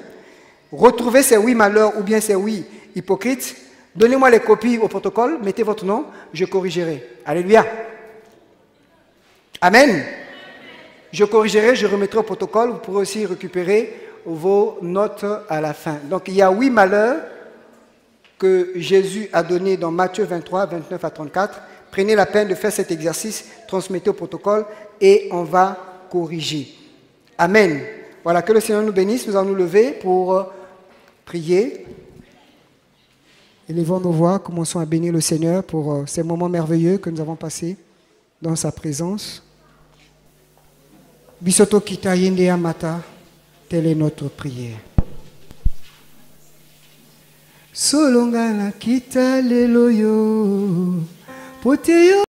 Retrouvez ces 8 malheurs ou bien ces 8 hypocrites. Donnez-moi les copies au protocole, mettez votre nom, je corrigerai. Alléluia. Amen. Je corrigerai, je remettrai au protocole. Vous pourrez aussi récupérer vos notes à la fin. Donc il y a 8 malheurs que Jésus a donné dans Matthieu 23, 29 à 34. Prenez la peine de faire cet exercice, transmettez au protocole et on va corriger. Amen. Voilà, que le Seigneur nous bénisse. Nous allons nous lever pour prier. Élevons nos voix, commençons à bénir le Seigneur pour ces moments merveilleux que nous avons passés dans sa présence. Bisoto kita yende amata, telle est notre prière. Solongana kita leloyo, poteyo.